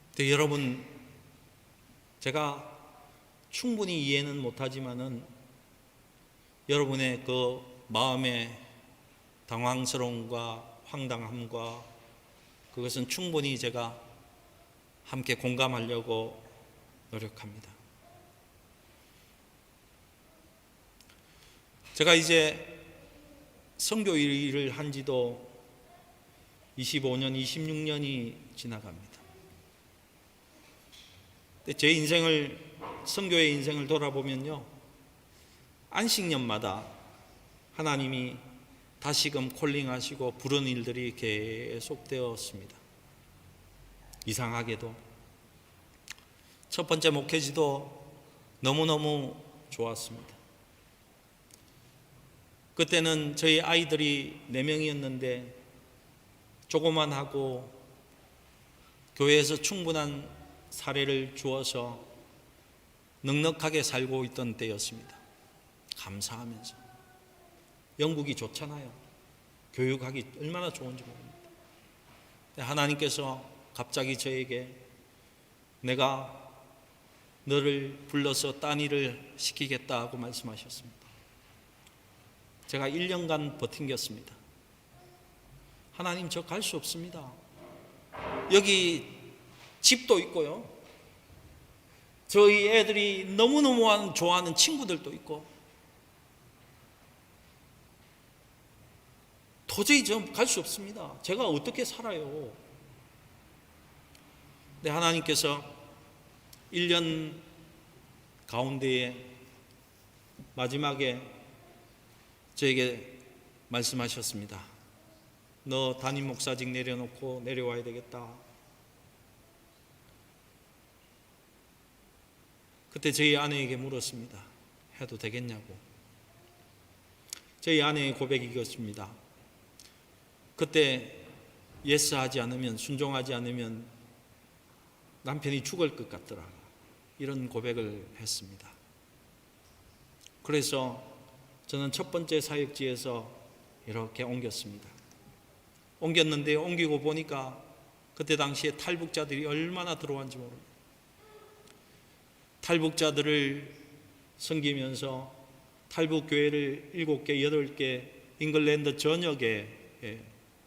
근데 여러분, 제가 충분히 이해는 못하지만은 여러분의 그 마음의 당황스러움과 황당함과 그것은 충분히 제가 함께 공감하려고 노력합니다. 제가 이제 선교 일을 한 지도 25년, 26년이 지나갑니다. 근데 제 인생을, 선교의 인생을 돌아보면요, 안식년마다 하나님이 다시금 콜링하시고 부른 일들이 계속되었습니다. 이상하게도 첫 번째 목회지도 너무너무 좋았습니다. 그때는 저희 아이들이 4명이었는데 조그만하고 교회에서 충분한 사례를 주어서 넉넉하게 살고 있던 때였습니다. 감사하면서. 영국이 좋잖아요. 교육하기 얼마나 좋은지 모릅니다. 하나님께서 갑자기 저에게 내가 너를 불러서 딴 일을 시키겠다고 말씀하셨습니다. 제가 1년간 버틴겼습니다. 하나님, 저 갈 수 없습니다. 여기 집도 있고요. 저희 애들이 너무너무 좋아하는 친구들도 있고 도저히 저 갈 수 없습니다. 제가 어떻게 살아요? 근데 하나님께서 1년 가운데에 마지막에 저에게 말씀하셨습니다. 너 담임 목사직 내려놓고 내려와야 되겠다. 그때 저희 아내에게 물었습니다. 해도 되겠냐고. 저희 아내의 고백이 이것입니다. 그때 예스 하지 않으면, 순종하지 않으면 남편이 죽을 것 같더라. 이런 고백을 했습니다. 그래서 저는 첫 번째 사역지에서 이렇게 옮겼습니다. 옮겼는데 옮기고 보니까 그때 당시에 탈북자들이 얼마나 들어왔는지 모릅니다. 탈북자들을 섬기면서 탈북교회를 7개, 8개 잉글랜드 전역에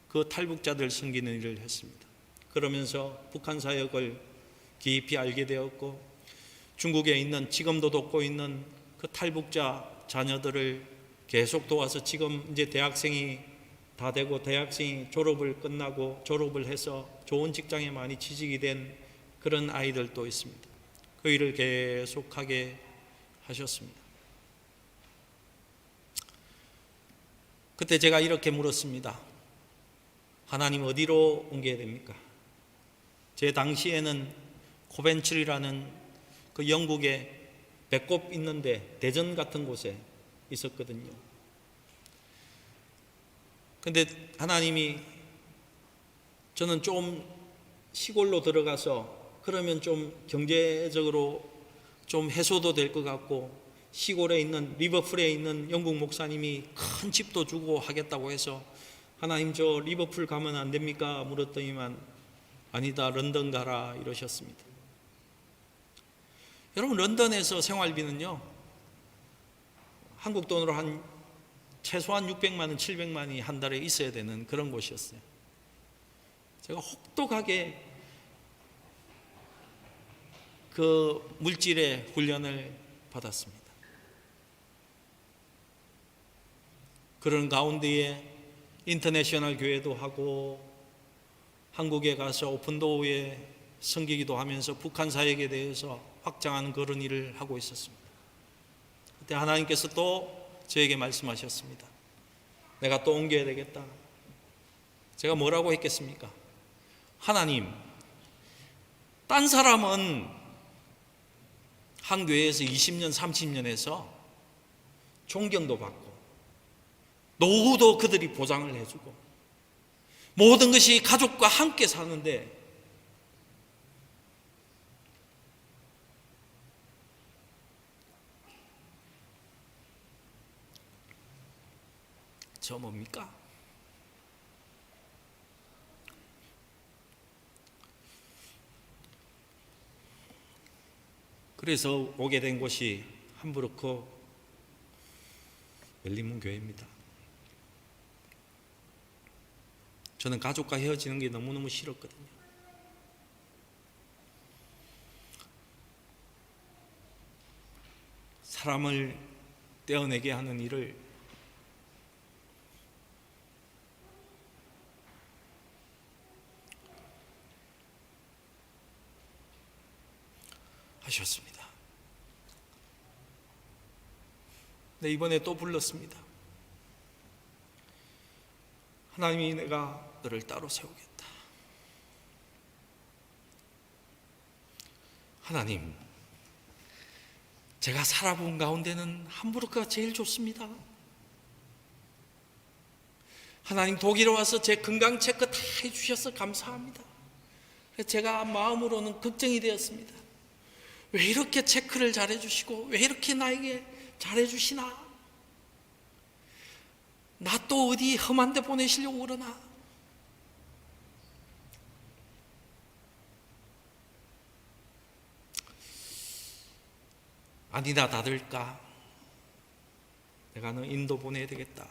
그 탈북자들 섬기는 일을 했습니다. 그러면서 북한 사역을 깊이 알게 되었고 중국에 있는, 지금도 돕고 있는 그 탈북자 자녀들을 계속 도와서 지금 이제 대학생이 다 되고 대학생이 졸업을 끝나고 졸업을 해서 좋은 직장에 많이 취직이 된 그런 아이들도 있습니다. 그 일을 계속하게 하셨습니다. 그때 제가 이렇게 물었습니다. 하나님, 어디로 옮겨야 됩니까? 제 당시에는 코벤츄리라는 그 영국의 배꼽 있는데 대전 같은 곳에 있었거든요. 근데 하나님이 저는 좀 시골로 들어가서 그러면 좀 경제적으로 좀 해소도 될 것 같고 시골에 있는 리버풀에 있는 영국 목사님이 큰 집도 주고 하겠다고 해서 하나님, 저 리버풀 가면 안 됩니까? 물었더니만 아니다, 런던 가라 이러셨습니다. 여러분, 런던에서 생활비는요 한국 돈으로 한 최소한 600만 원, 700만 원이 한 달에 있어야 되는 그런 곳이었어요. 제가 혹독하게 그 물질의 훈련을 받았습니다. 그런 가운데에 인터내셔널 교회도 하고 한국에 가서 오픈도어에 섬기기도 하면서 북한 사역에 대해서 확장하는 그런 일을 하고 있었습니다. 그때 하나님께서 또 저에게 말씀하셨습니다. 내가 또 옮겨야 되겠다. 제가 뭐라고 했겠습니까? 하나님, 딴 사람은 한 교회에서 20년, 30년 해서 존경도 받고 노후도 그들이 보장을 해주고 모든 것이 가족과 함께 사는데 저 뭡니까? 그래서 오게 된 곳이 함부르크 열린문 교회입니다. 저는 가족과 헤어지는 게 너무너무 싫었거든요. 사람을 떼어내게 하는 일을 하셨습니다. 네, 이번에 또 불렀습니다. 하나님이 내가 너를 따로 세우겠다. 하나님, 제가 살아본 가운데는 함부르크가 제일 좋습니다. 하나님, 독일에 와서 제 건강 체크 다 해주셔서 감사합니다. 제가 마음으로는 걱정이 되었습니다. 왜 이렇게 체크를 잘해주시고 왜 이렇게 나에게 잘해주시나? 나 또 어디 험한 데 보내시려고 그러나? 아니다 다들까? 내가 너 인도 보내야 되겠다,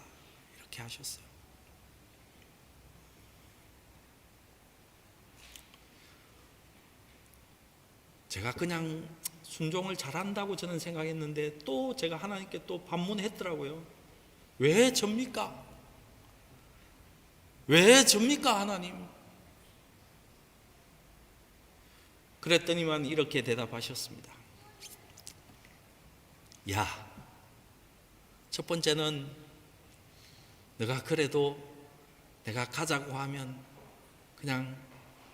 이렇게 하셨어요. 제가 그냥 순종을 잘한다고 저는 생각했는데 또 제가 하나님께 또 반문했더라고요. 왜 접니까? 왜 접니까 하나님? 그랬더니만 이렇게 대답하셨습니다. 야, 첫 번째는 너가 그래도 내가 가자고 하면 그냥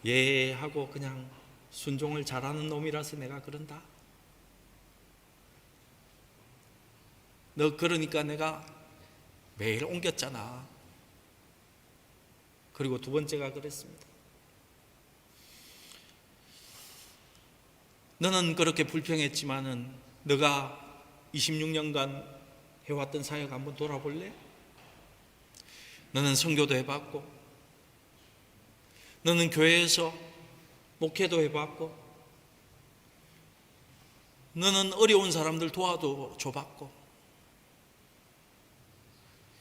예 하고 그냥 순종을 잘하는 놈이라서 내가 그런다. 너 그러니까 내가 매일 옮겼잖아. 그리고 두 번째가 그랬습니다. 너는 그렇게 불평했지만은 너가 26년간 해왔던 사역 한번 돌아볼래? 너는 선교도 해봤고, 너는 교회에서 목회도 해봤고, 너는 어려운 사람들 도와도 줘봤고,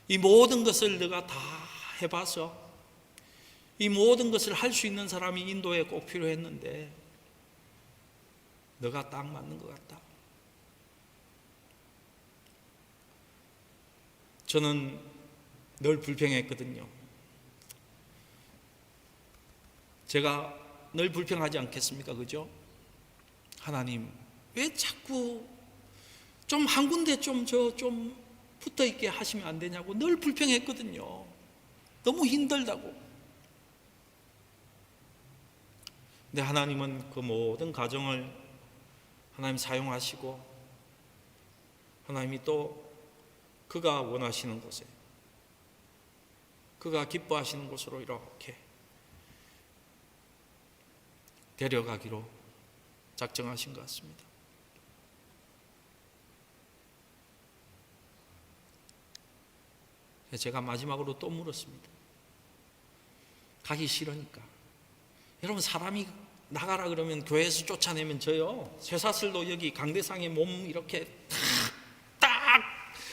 이 모든 것을 너가 다 해봐서 이 모든 것을 할 수 있는 사람이 인도에 꼭 필요했는데 너가 딱 맞는 것 같다. 저는 늘 불평했거든요. 제가 늘 불평하지 않겠습니까? 그죠? 하나님, 왜 자꾸 좀 한 군데 좀 붙어 있게 하시면 안 되냐고 늘 불평했거든요. 너무 힘들다고. 근데 하나님은 그 모든 가정을 하나님 사용하시고, 하나님이 또 그가 원하시는 곳에, 그가 기뻐하시는 곳으로 이렇게 데려가기로 작정하신 것 같습니다. 제가 마지막으로 또 물었습니다. 가기 싫으니까. 여러분, 사람이 나가라 그러면 교회에서 쫓아내면 저요, 쇠사슬도 여기 강대상에 몸 이렇게 딱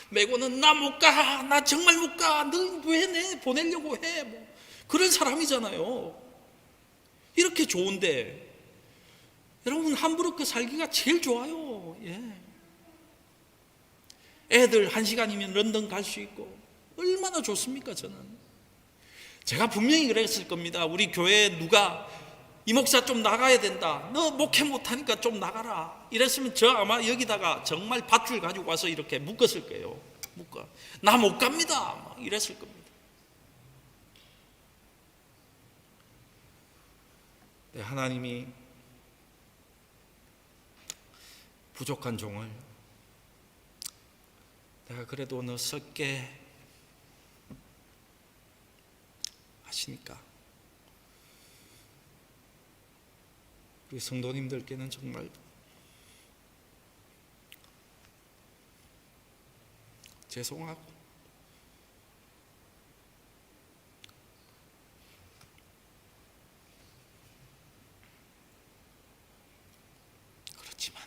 메고는 나 못 가, 나 정말 못 가, 너 왜 내 보내려고 해, 뭐 그런 사람이잖아요. 이렇게 좋은데 여러분, 함부르크 살기가 제일 좋아요. 예. 애들 1시간이면 런던 갈 수 있고 얼마나 좋습니까? 저는 제가 분명히 그랬을 겁니다. 우리 교회에 누가 이 목사 좀 나가야 된다, 너 목회 못하니까 좀 나가라, 이랬으면 저 아마 여기다가 정말 밧줄 가지고 와서 이렇게 묶었을 거예요. 나 못 갑니다, 막 이랬을 겁니다. 네, 하나님이 부족한 종을 내가 그래도 너 썩게 하시니까 우리 성도님들께는 정말 죄송하고 그렇지만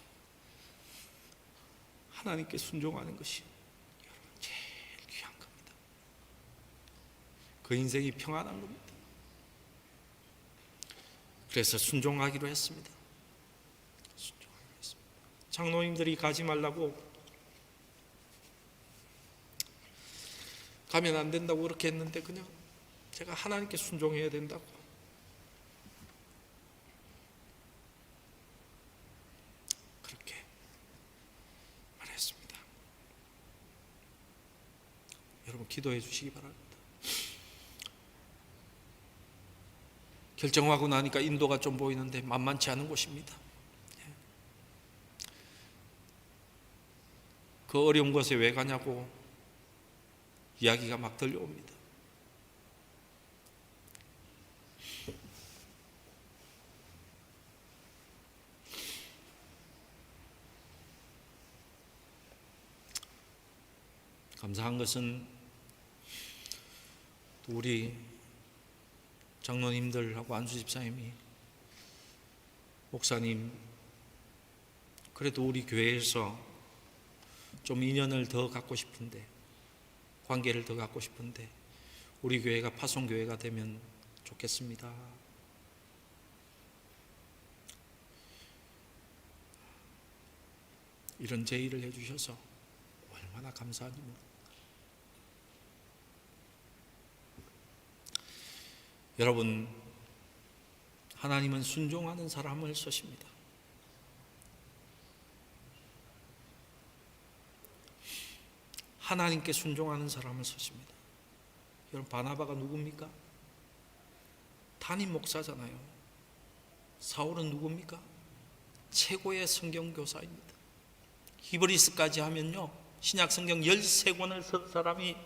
하나님께 순종하는 것이 여러분 제일 귀한 겁니다. 그 인생이 평안한 겁니다. 그래서 순종하기로 했습니다. 장로님들이 가지 말라고, 가면 안 된다고 그렇게 했는데 그냥 제가 하나님께 순종해야 된다고, 그렇게 말했습니다. 여러분, 기도해 주시기 바랍니다. 결정하고 나니까 인도가 좀 보이는데 만만치 않은 곳입니다. 그 어려운 곳에 왜 가냐고 이야기가 막 들려옵니다. 감사한 것은 우리 장로님들하고 안수 집사님이, 목사님, 그래도 우리 교회에서 좀 인연을 더 갖고 싶은데, 관계를 더 갖고 싶은데 우리 교회가 파송교회가 되면 좋겠습니다. 이런 제의를 해주셔서 얼마나 감사한지 모릅니다. 여러분, 하나님은 순종하는 사람을 쓰십니다. 하나님께 순종하는 사람을 쓰십니다. 여러분, 바나바가 누굽니까? 담임 목사잖아요. 사울은 누굽니까? 최고의 성경교사입니다. 히브리스까지 하면요, 신약 성경 13권을 쓴 사람이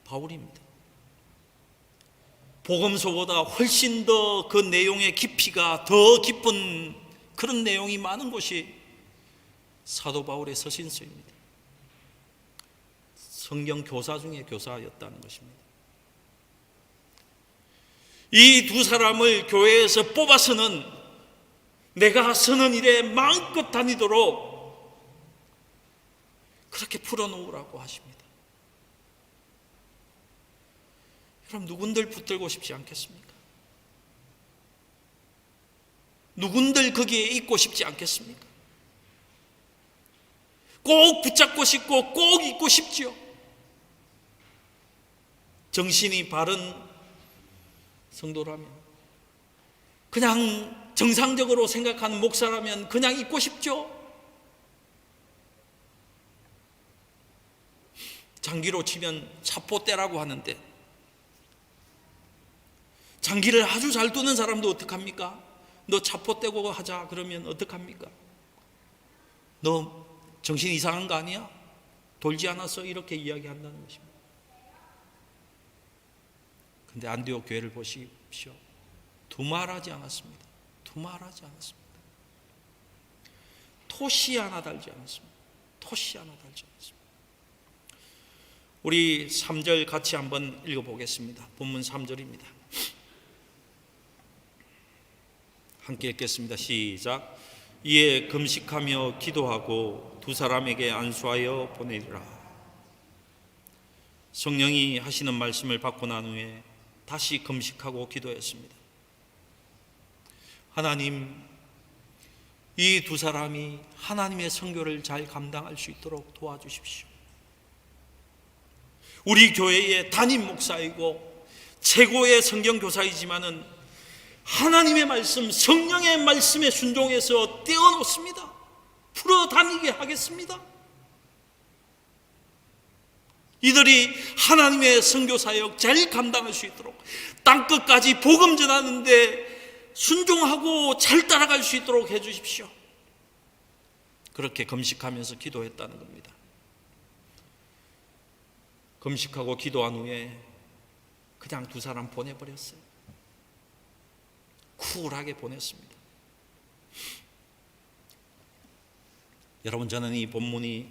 바울입니다. 복음서보다 훨씬 더 그 내용의 깊이가 더 깊은 그런 내용이 많은 곳이 사도 바울의 서신서입니다. 성경 교사 중에 교사였다는 것입니다. 이 두 사람을 교회에서 뽑아서는 내가 서는 일에 마음껏 다니도록 그렇게 풀어놓으라고 하십니다. 그럼 누군들 붙들고 싶지 않겠습니까? 누군들 거기에 있고 싶지 않겠습니까? 꼭 붙잡고 싶고 꼭 있고 싶지요. 정신이 바른 성도라면, 그냥 정상적으로 생각하는 목사라면 그냥 있고 싶죠. 장기로 치면 차포대라고 하는데, 장기를 아주 잘 두는 사람도 어떡합니까? 너 차포대고 하자 그러면 어떡합니까? 너 정신 이상한 거 아니야? 돌지 않았어? 이렇게 이야기한다는 것입니다. 근데 안디옥 교회를 보십시오. 두말하지 않았습니다. 두말하지 않았습니다. 토시 하나 달지 않았습니다. 토시 하나 달지 않았습니다. 우리 3절 같이 한번 읽어보겠습니다. 본문 3절입니다. 함께 읽겠습니다. 시작. 이에 금식하며 기도하고 두 사람에게 안수하여 보내리라. 성령이 하시는 말씀을 받고 난 후에 다시 금식하고 기도했습니다. 하나님, 이 두 사람이 하나님의 선교를 잘 감당할 수 있도록 도와주십시오. 우리 교회의 담임 목사이고 최고의 성경교사이지만은 하나님의 말씀, 성령의 말씀에 순종해서 떼어놓습니다. 풀어다니게 하겠습니다. 이들이 하나님의 선교사역 잘 감당할 수 있도록, 땅끝까지 복음 전하는데 순종하고 잘 따라갈 수 있도록 해주십시오. 그렇게 금식하면서 기도했다는 겁니다. 금식하고 기도한 후에 그냥 두 사람 보내버렸어요. 쿨하게 보냈습니다. 여러분, 저는 이 본문이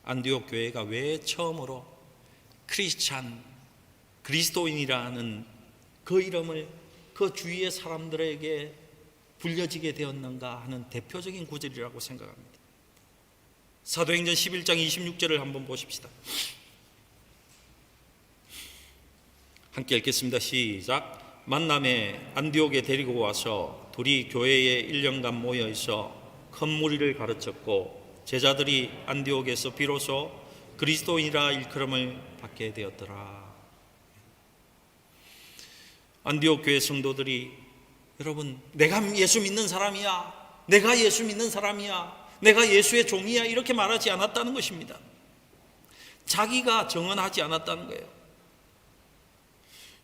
안디옥 교회가 왜 처음으로 크리스찬, 그리스도인이라는 그 이름을 그 주위의 사람들에게 불려지게 되었는가 하는 대표적인 구절이라고 생각합니다. 사도행전 11장 26절을 한번 보십시다. 함께 읽겠습니다. 시작. 만남에 안디옥에 데리고 와서 둘이 교회에 1년간 모여 있어 큰 무리를 가르쳤고, 제자들이 안디옥에서 비로소 그리스도인이라 일컬음을 받게 되었더라. 안디옥 교회 성도들이, 여러분, 내가 예수 믿는 사람이야, 내가 예수 믿는 사람이야, 내가 예수의 종이야, 이렇게 말하지 않았다는 것입니다. 자기가 정언하지 않았다는 거예요.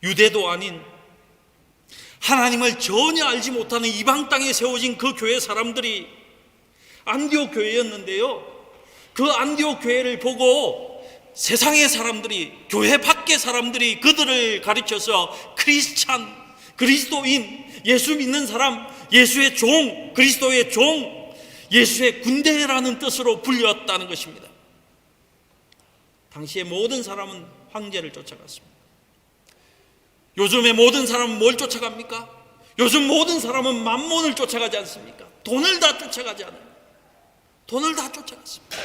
유대도 아닌 하나님을 전혀 알지 못하는 이방 땅에 세워진 그 교회 사람들이 안디옥 교회였는데요, 그 안디옥 교회를 보고 세상의 사람들이, 교회 밖의 사람들이 그들을 가르쳐서 크리스찬, 그리스도인, 예수 믿는 사람, 예수의 종, 그리스도의 종, 예수의 군대라는 뜻으로 불렸다는 것입니다. 당시의 모든 사람은 황제를 쫓아갔습니다. 요즘의 모든 사람은 뭘 쫓아갑니까? 요즘 모든 사람은 만몬을 쫓아가지 않습니까? 돈을 다 쫓아가지 않아요. 돈을 다 쫓아갔습니다.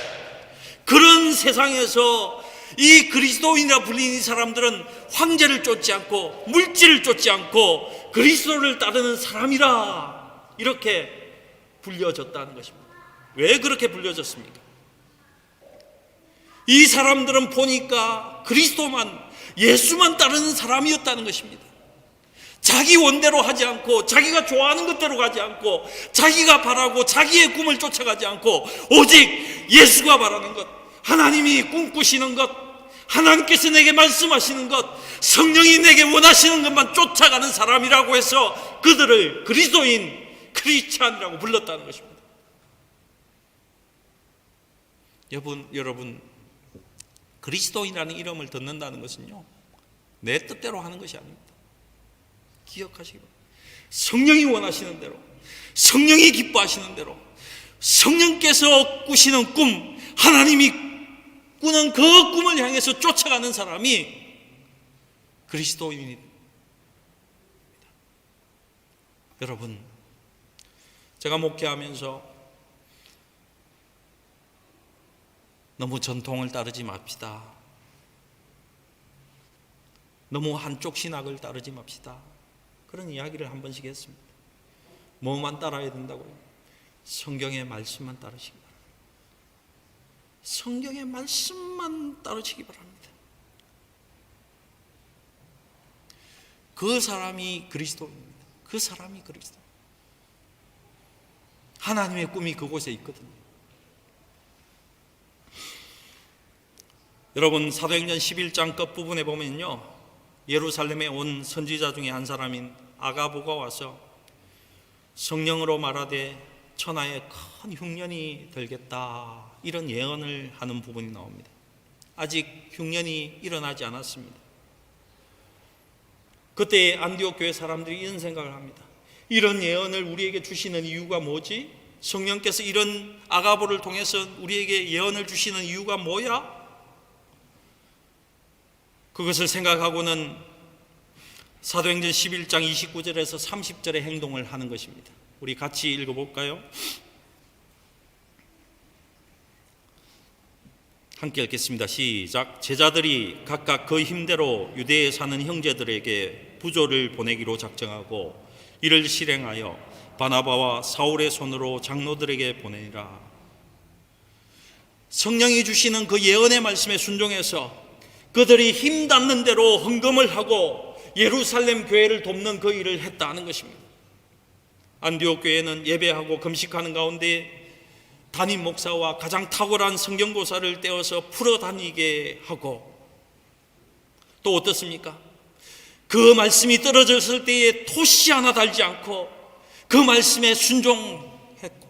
그런 세상에서 이 그리스도인이라 불리는 이 사람들은 황제를 쫓지 않고 물질을 쫓지 않고 그리스도를 따르는 사람이라 이렇게 불려졌다는 것입니다. 왜 그렇게 불려졌습니까? 이 사람들은 보니까 그리스도만, 예수만 따르는 사람이었다는 것입니다. 자기 원대로 하지 않고, 자기가 좋아하는 것대로 가지 않고, 자기가 바라고 자기의 꿈을 쫓아가지 않고, 오직 예수가 바라는 것, 하나님이 꿈꾸시는 것, 하나님께서 내게 말씀하시는 것, 성령이 내게 원하시는 것만 쫓아가는 사람이라고 해서 그들을 그리스도인, 크리스찬이라고 불렀다는 것입니다. 여러분, 그리스도인이라는 이름을 듣는다는 것은요, 내 뜻대로 하는 것이 아닙니다. 기억하시기 바랍니다. 성령이 원하시는 대로, 성령이 기뻐하시는 대로, 성령께서 꾸시는 꿈, 하나님이 꾸는 그 꿈을 향해서 쫓아가는 사람이 그리스도인입니다. 여러분, 제가 목회하면서 너무 전통을 따르지 맙시다. 너무 한쪽 신학을 따르지 맙시다. 그런 이야기를 한 번씩 했습니다. 뭐만 따라야 된다고요? 성경의 말씀만 따르시기 바랍니다. 성경의 말씀만 따르시기 바랍니다. 그 사람이 그리스도입니다. 그 사람이 그리스도. 하나님의 꿈이 그곳에 있거든요. 여러분, 사도행전 11장 끝부분에 보면요, 예루살렘에 온 선지자 중에 한 사람인 아가보가 와서 성령으로 말하되 천하에 큰 흉년이 들겠다, 이런 예언을 하는 부분이 나옵니다. 아직 흉년이 일어나지 않았습니다. 그때 안디옥 교회 사람들이 이런 생각을 합니다. 이런 예언을 우리에게 주시는 이유가 뭐지? 성령께서 이런 아가보를 통해서 우리에게 예언을 주시는 이유가 뭐야? 그것을 생각하고는 사도행전 11장 29절에서 30절의 행동을 하는 것입니다. 우리 같이 읽어볼까요? 함께 읽겠습니다. 시작. 제자들이 각각 그 힘대로 유대에 사는 형제들에게 부조를 보내기로 작정하고 이를 실행하여 바나바와 사울의 손으로 장로들에게 보내니라. 성령이 주시는 그 예언의 말씀에 순종해서 그들이 힘 닿는 대로 헌금을 하고 예루살렘 교회를 돕는 그 일을 했다는 것입니다. 안디옥 교회는 예배하고 금식하는 가운데 담임 목사와 가장 탁월한 성경고사를 떼어서 풀어다니게 하고, 또 어떻습니까? 그 말씀이 떨어졌을 때에 토시 하나 달지 않고 그 말씀에 순종했고,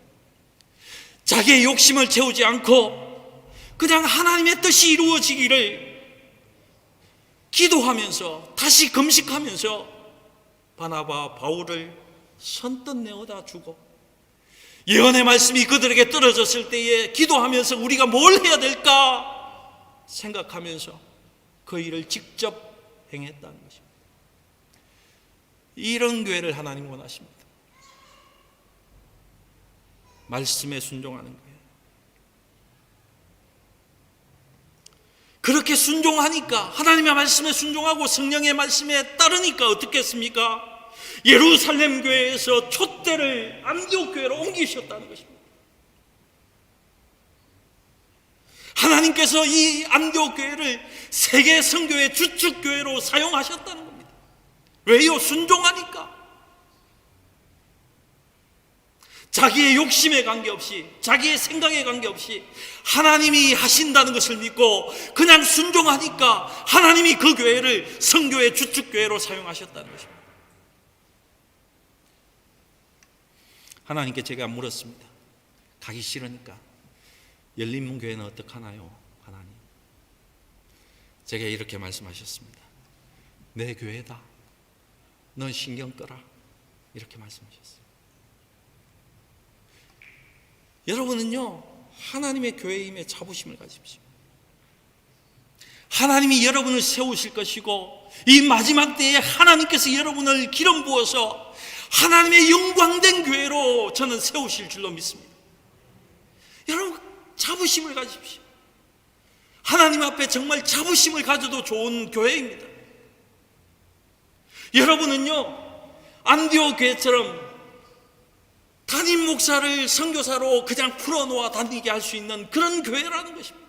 자기의 욕심을 채우지 않고 그냥 하나님의 뜻이 이루어지기를 기도하면서, 다시 금식하면서 바나바 바울을 선뜻 내어다 주고, 예언의 말씀이 그들에게 떨어졌을 때에 기도하면서 우리가 뭘 해야 될까 생각하면서 그 일을 직접 행했다는 것입니다. 이런 교회를 하나님 원하십니다. 말씀에 순종하는 거예요. 그렇게 순종하니까, 하나님의 말씀에 순종하고 성령의 말씀에 따르니까 어떻겠습니까? 예루살렘 교회에서 촛대를 안디옥 교회로 옮기셨다는 것입니다. 하나님께서 이 안디옥 교회를 세계 선교의 주축 교회로 사용하셨다는 겁니다. 왜요? 순종하니까. 자기의 욕심에 관계없이, 자기의 생각에 관계없이 하나님이 하신다는 것을 믿고 그냥 순종하니까 하나님이 그 교회를 선교의 주축교회로 사용하셨다는 것입니다. 하나님께 제가 물었습니다. 가기 싫으니까 열린문교회는 어떡하나요? 하나님, 제게 이렇게 말씀하셨습니다. 내 교회다, 넌 신경 꺼라, 이렇게 말씀하셨어요. 여러분은요, 하나님의 교회임에 자부심을 가지십시오. 하나님이 여러분을 세우실 것이고, 이 마지막 때에 하나님께서 여러분을 기름 부어서 하나님의 영광된 교회로 저는 세우실 줄로 믿습니다. 여러분, 자부심을 가지십시오. 하나님 앞에 정말 자부심을 가져도 좋은 교회입니다. 여러분은요, 안디옥 교회처럼 담임 목사를 선교사로 그냥 풀어놓아 다니게 할 수 있는 그런 교회라는 것입니다.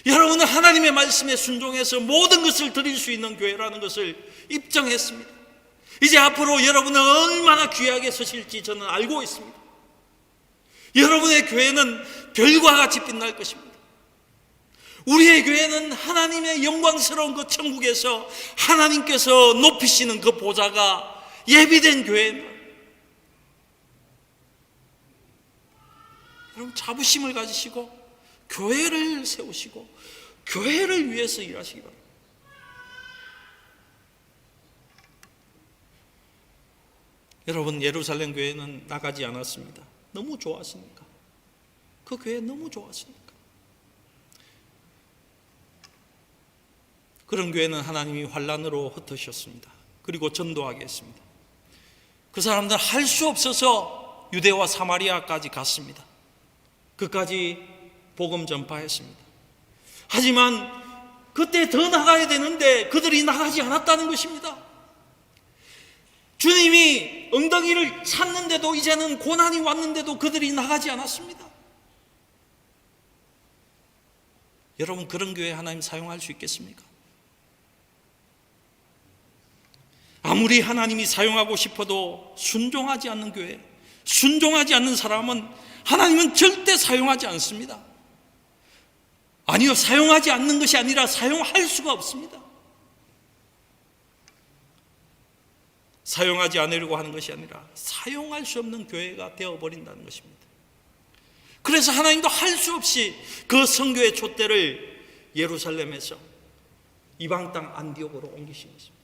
여러분은 하나님의 말씀에 순종해서 모든 것을 드릴 수 있는 교회라는 것을 입증했습니다. 이제 앞으로 여러분은 얼마나 귀하게 서실지 저는 알고 있습니다. 여러분의 교회는 별과 같이 빛날 것입니다. 우리의 교회는 하나님의 영광스러운 그 천국에서 하나님께서 높이시는 그 보좌가 예비된 교회입니다. 여러분, 자부심을 가지시고 교회를 세우시고 교회를 위해서 일하시기 바랍니다. 여러분, 예루살렘 교회는 나가지 않았습니다. 너무 좋아하시니까. 그 교회 너무 좋아하시니까. 그런 교회는 하나님이 환난으로 흩으셨습니다. 그리고 전도하게 했습니다. 그 사람들은 할 수 없어서 유대와 사마리아까지 갔습니다. 그까지 복음 전파했습니다. 하지만 그때 더 나가야 되는데 그들이 나가지 않았다는 것입니다. 주님이 엉덩이를 찾는데도, 이제는 고난이 왔는데도 그들이 나가지 않았습니다. 여러분, 그런 교회 하나님 사용할 수 있겠습니까? 아무리 하나님이 사용하고 싶어도 순종하지 않는 교회, 순종하지 않는 사람은 하나님은 절대 사용하지 않습니다. 아니요, 사용하지 않는 것이 아니라 사용할 수가 없습니다. 사용하지 않으려고 하는 것이 아니라 사용할 수 없는 교회가 되어버린다는 것입니다. 그래서 하나님도 할 수 없이 그 선교의 촛대를 예루살렘에서 이방 땅 안디옥으로 옮기신 것입니다.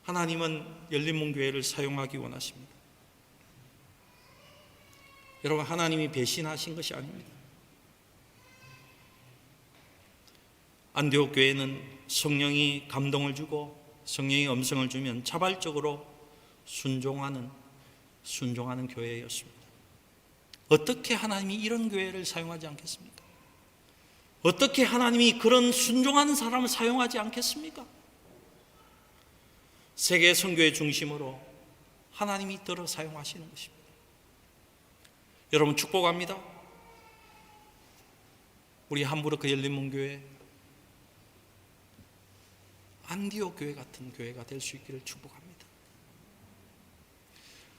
하나님은 열린문교회를 사용하기 원하십니다. 여러분, 하나님이 배신하신 것이 아닙니다. 안디옥 교회는 성령이 감동을 주고 성령이 음성을 주면 자발적으로 순종하는 교회였습니다. 어떻게 하나님이 이런 교회를 사용하지 않겠습니까? 어떻게 하나님이 그런 순종하는 사람을 사용하지 않겠습니까? 세계 선교의 중심으로 하나님이 들어 사용하시는 것입니다. 여러분, 축복합니다. 우리 함부르크 열린문교회, 안디옥 교회 같은 교회가 될 수 있기를 축복합니다.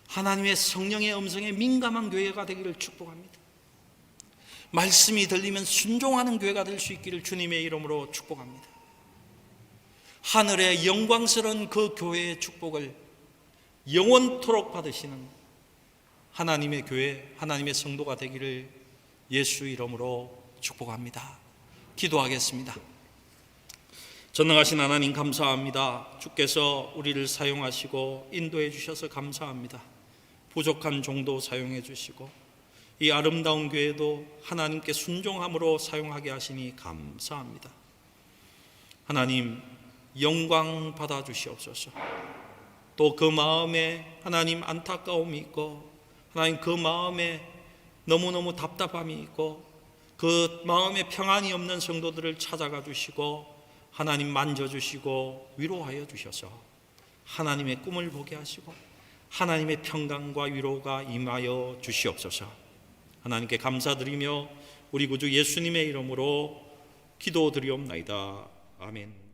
하나님의 성령의 음성에 민감한 교회가 되기를 축복합니다. 말씀이 들리면 순종하는 교회가 될 수 있기를 주님의 이름으로 축복합니다. 하늘의 영광스러운 그 교회의 축복을 영원토록 받으시는 하나님의 교회, 하나님의 성도가 되기를 예수 이름으로 축복합니다. 기도하겠습니다. 전능하신 하나님, 감사합니다. 주께서 우리를 사용하시고 인도해 주셔서 감사합니다. 부족한 종도 사용해 주시고 이 아름다운 교회도 하나님께 순종함으로 사용하게 하시니 감사합니다. 하나님, 영광 받아 주시옵소서. 또 그 마음에 하나님 안타까움이 있고, 하나님 그 마음에 너무너무 답답함이 있고, 그 마음에 평안이 없는 성도들을 찾아가 주시고 하나님 만져주시고 위로하여 주셔서 하나님의 꿈을 보게 하시고 하나님의 평강과 위로가 임하여 주시옵소서. 하나님께 감사드리며 우리 구주 예수님의 이름으로 기도드리옵나이다. 아멘.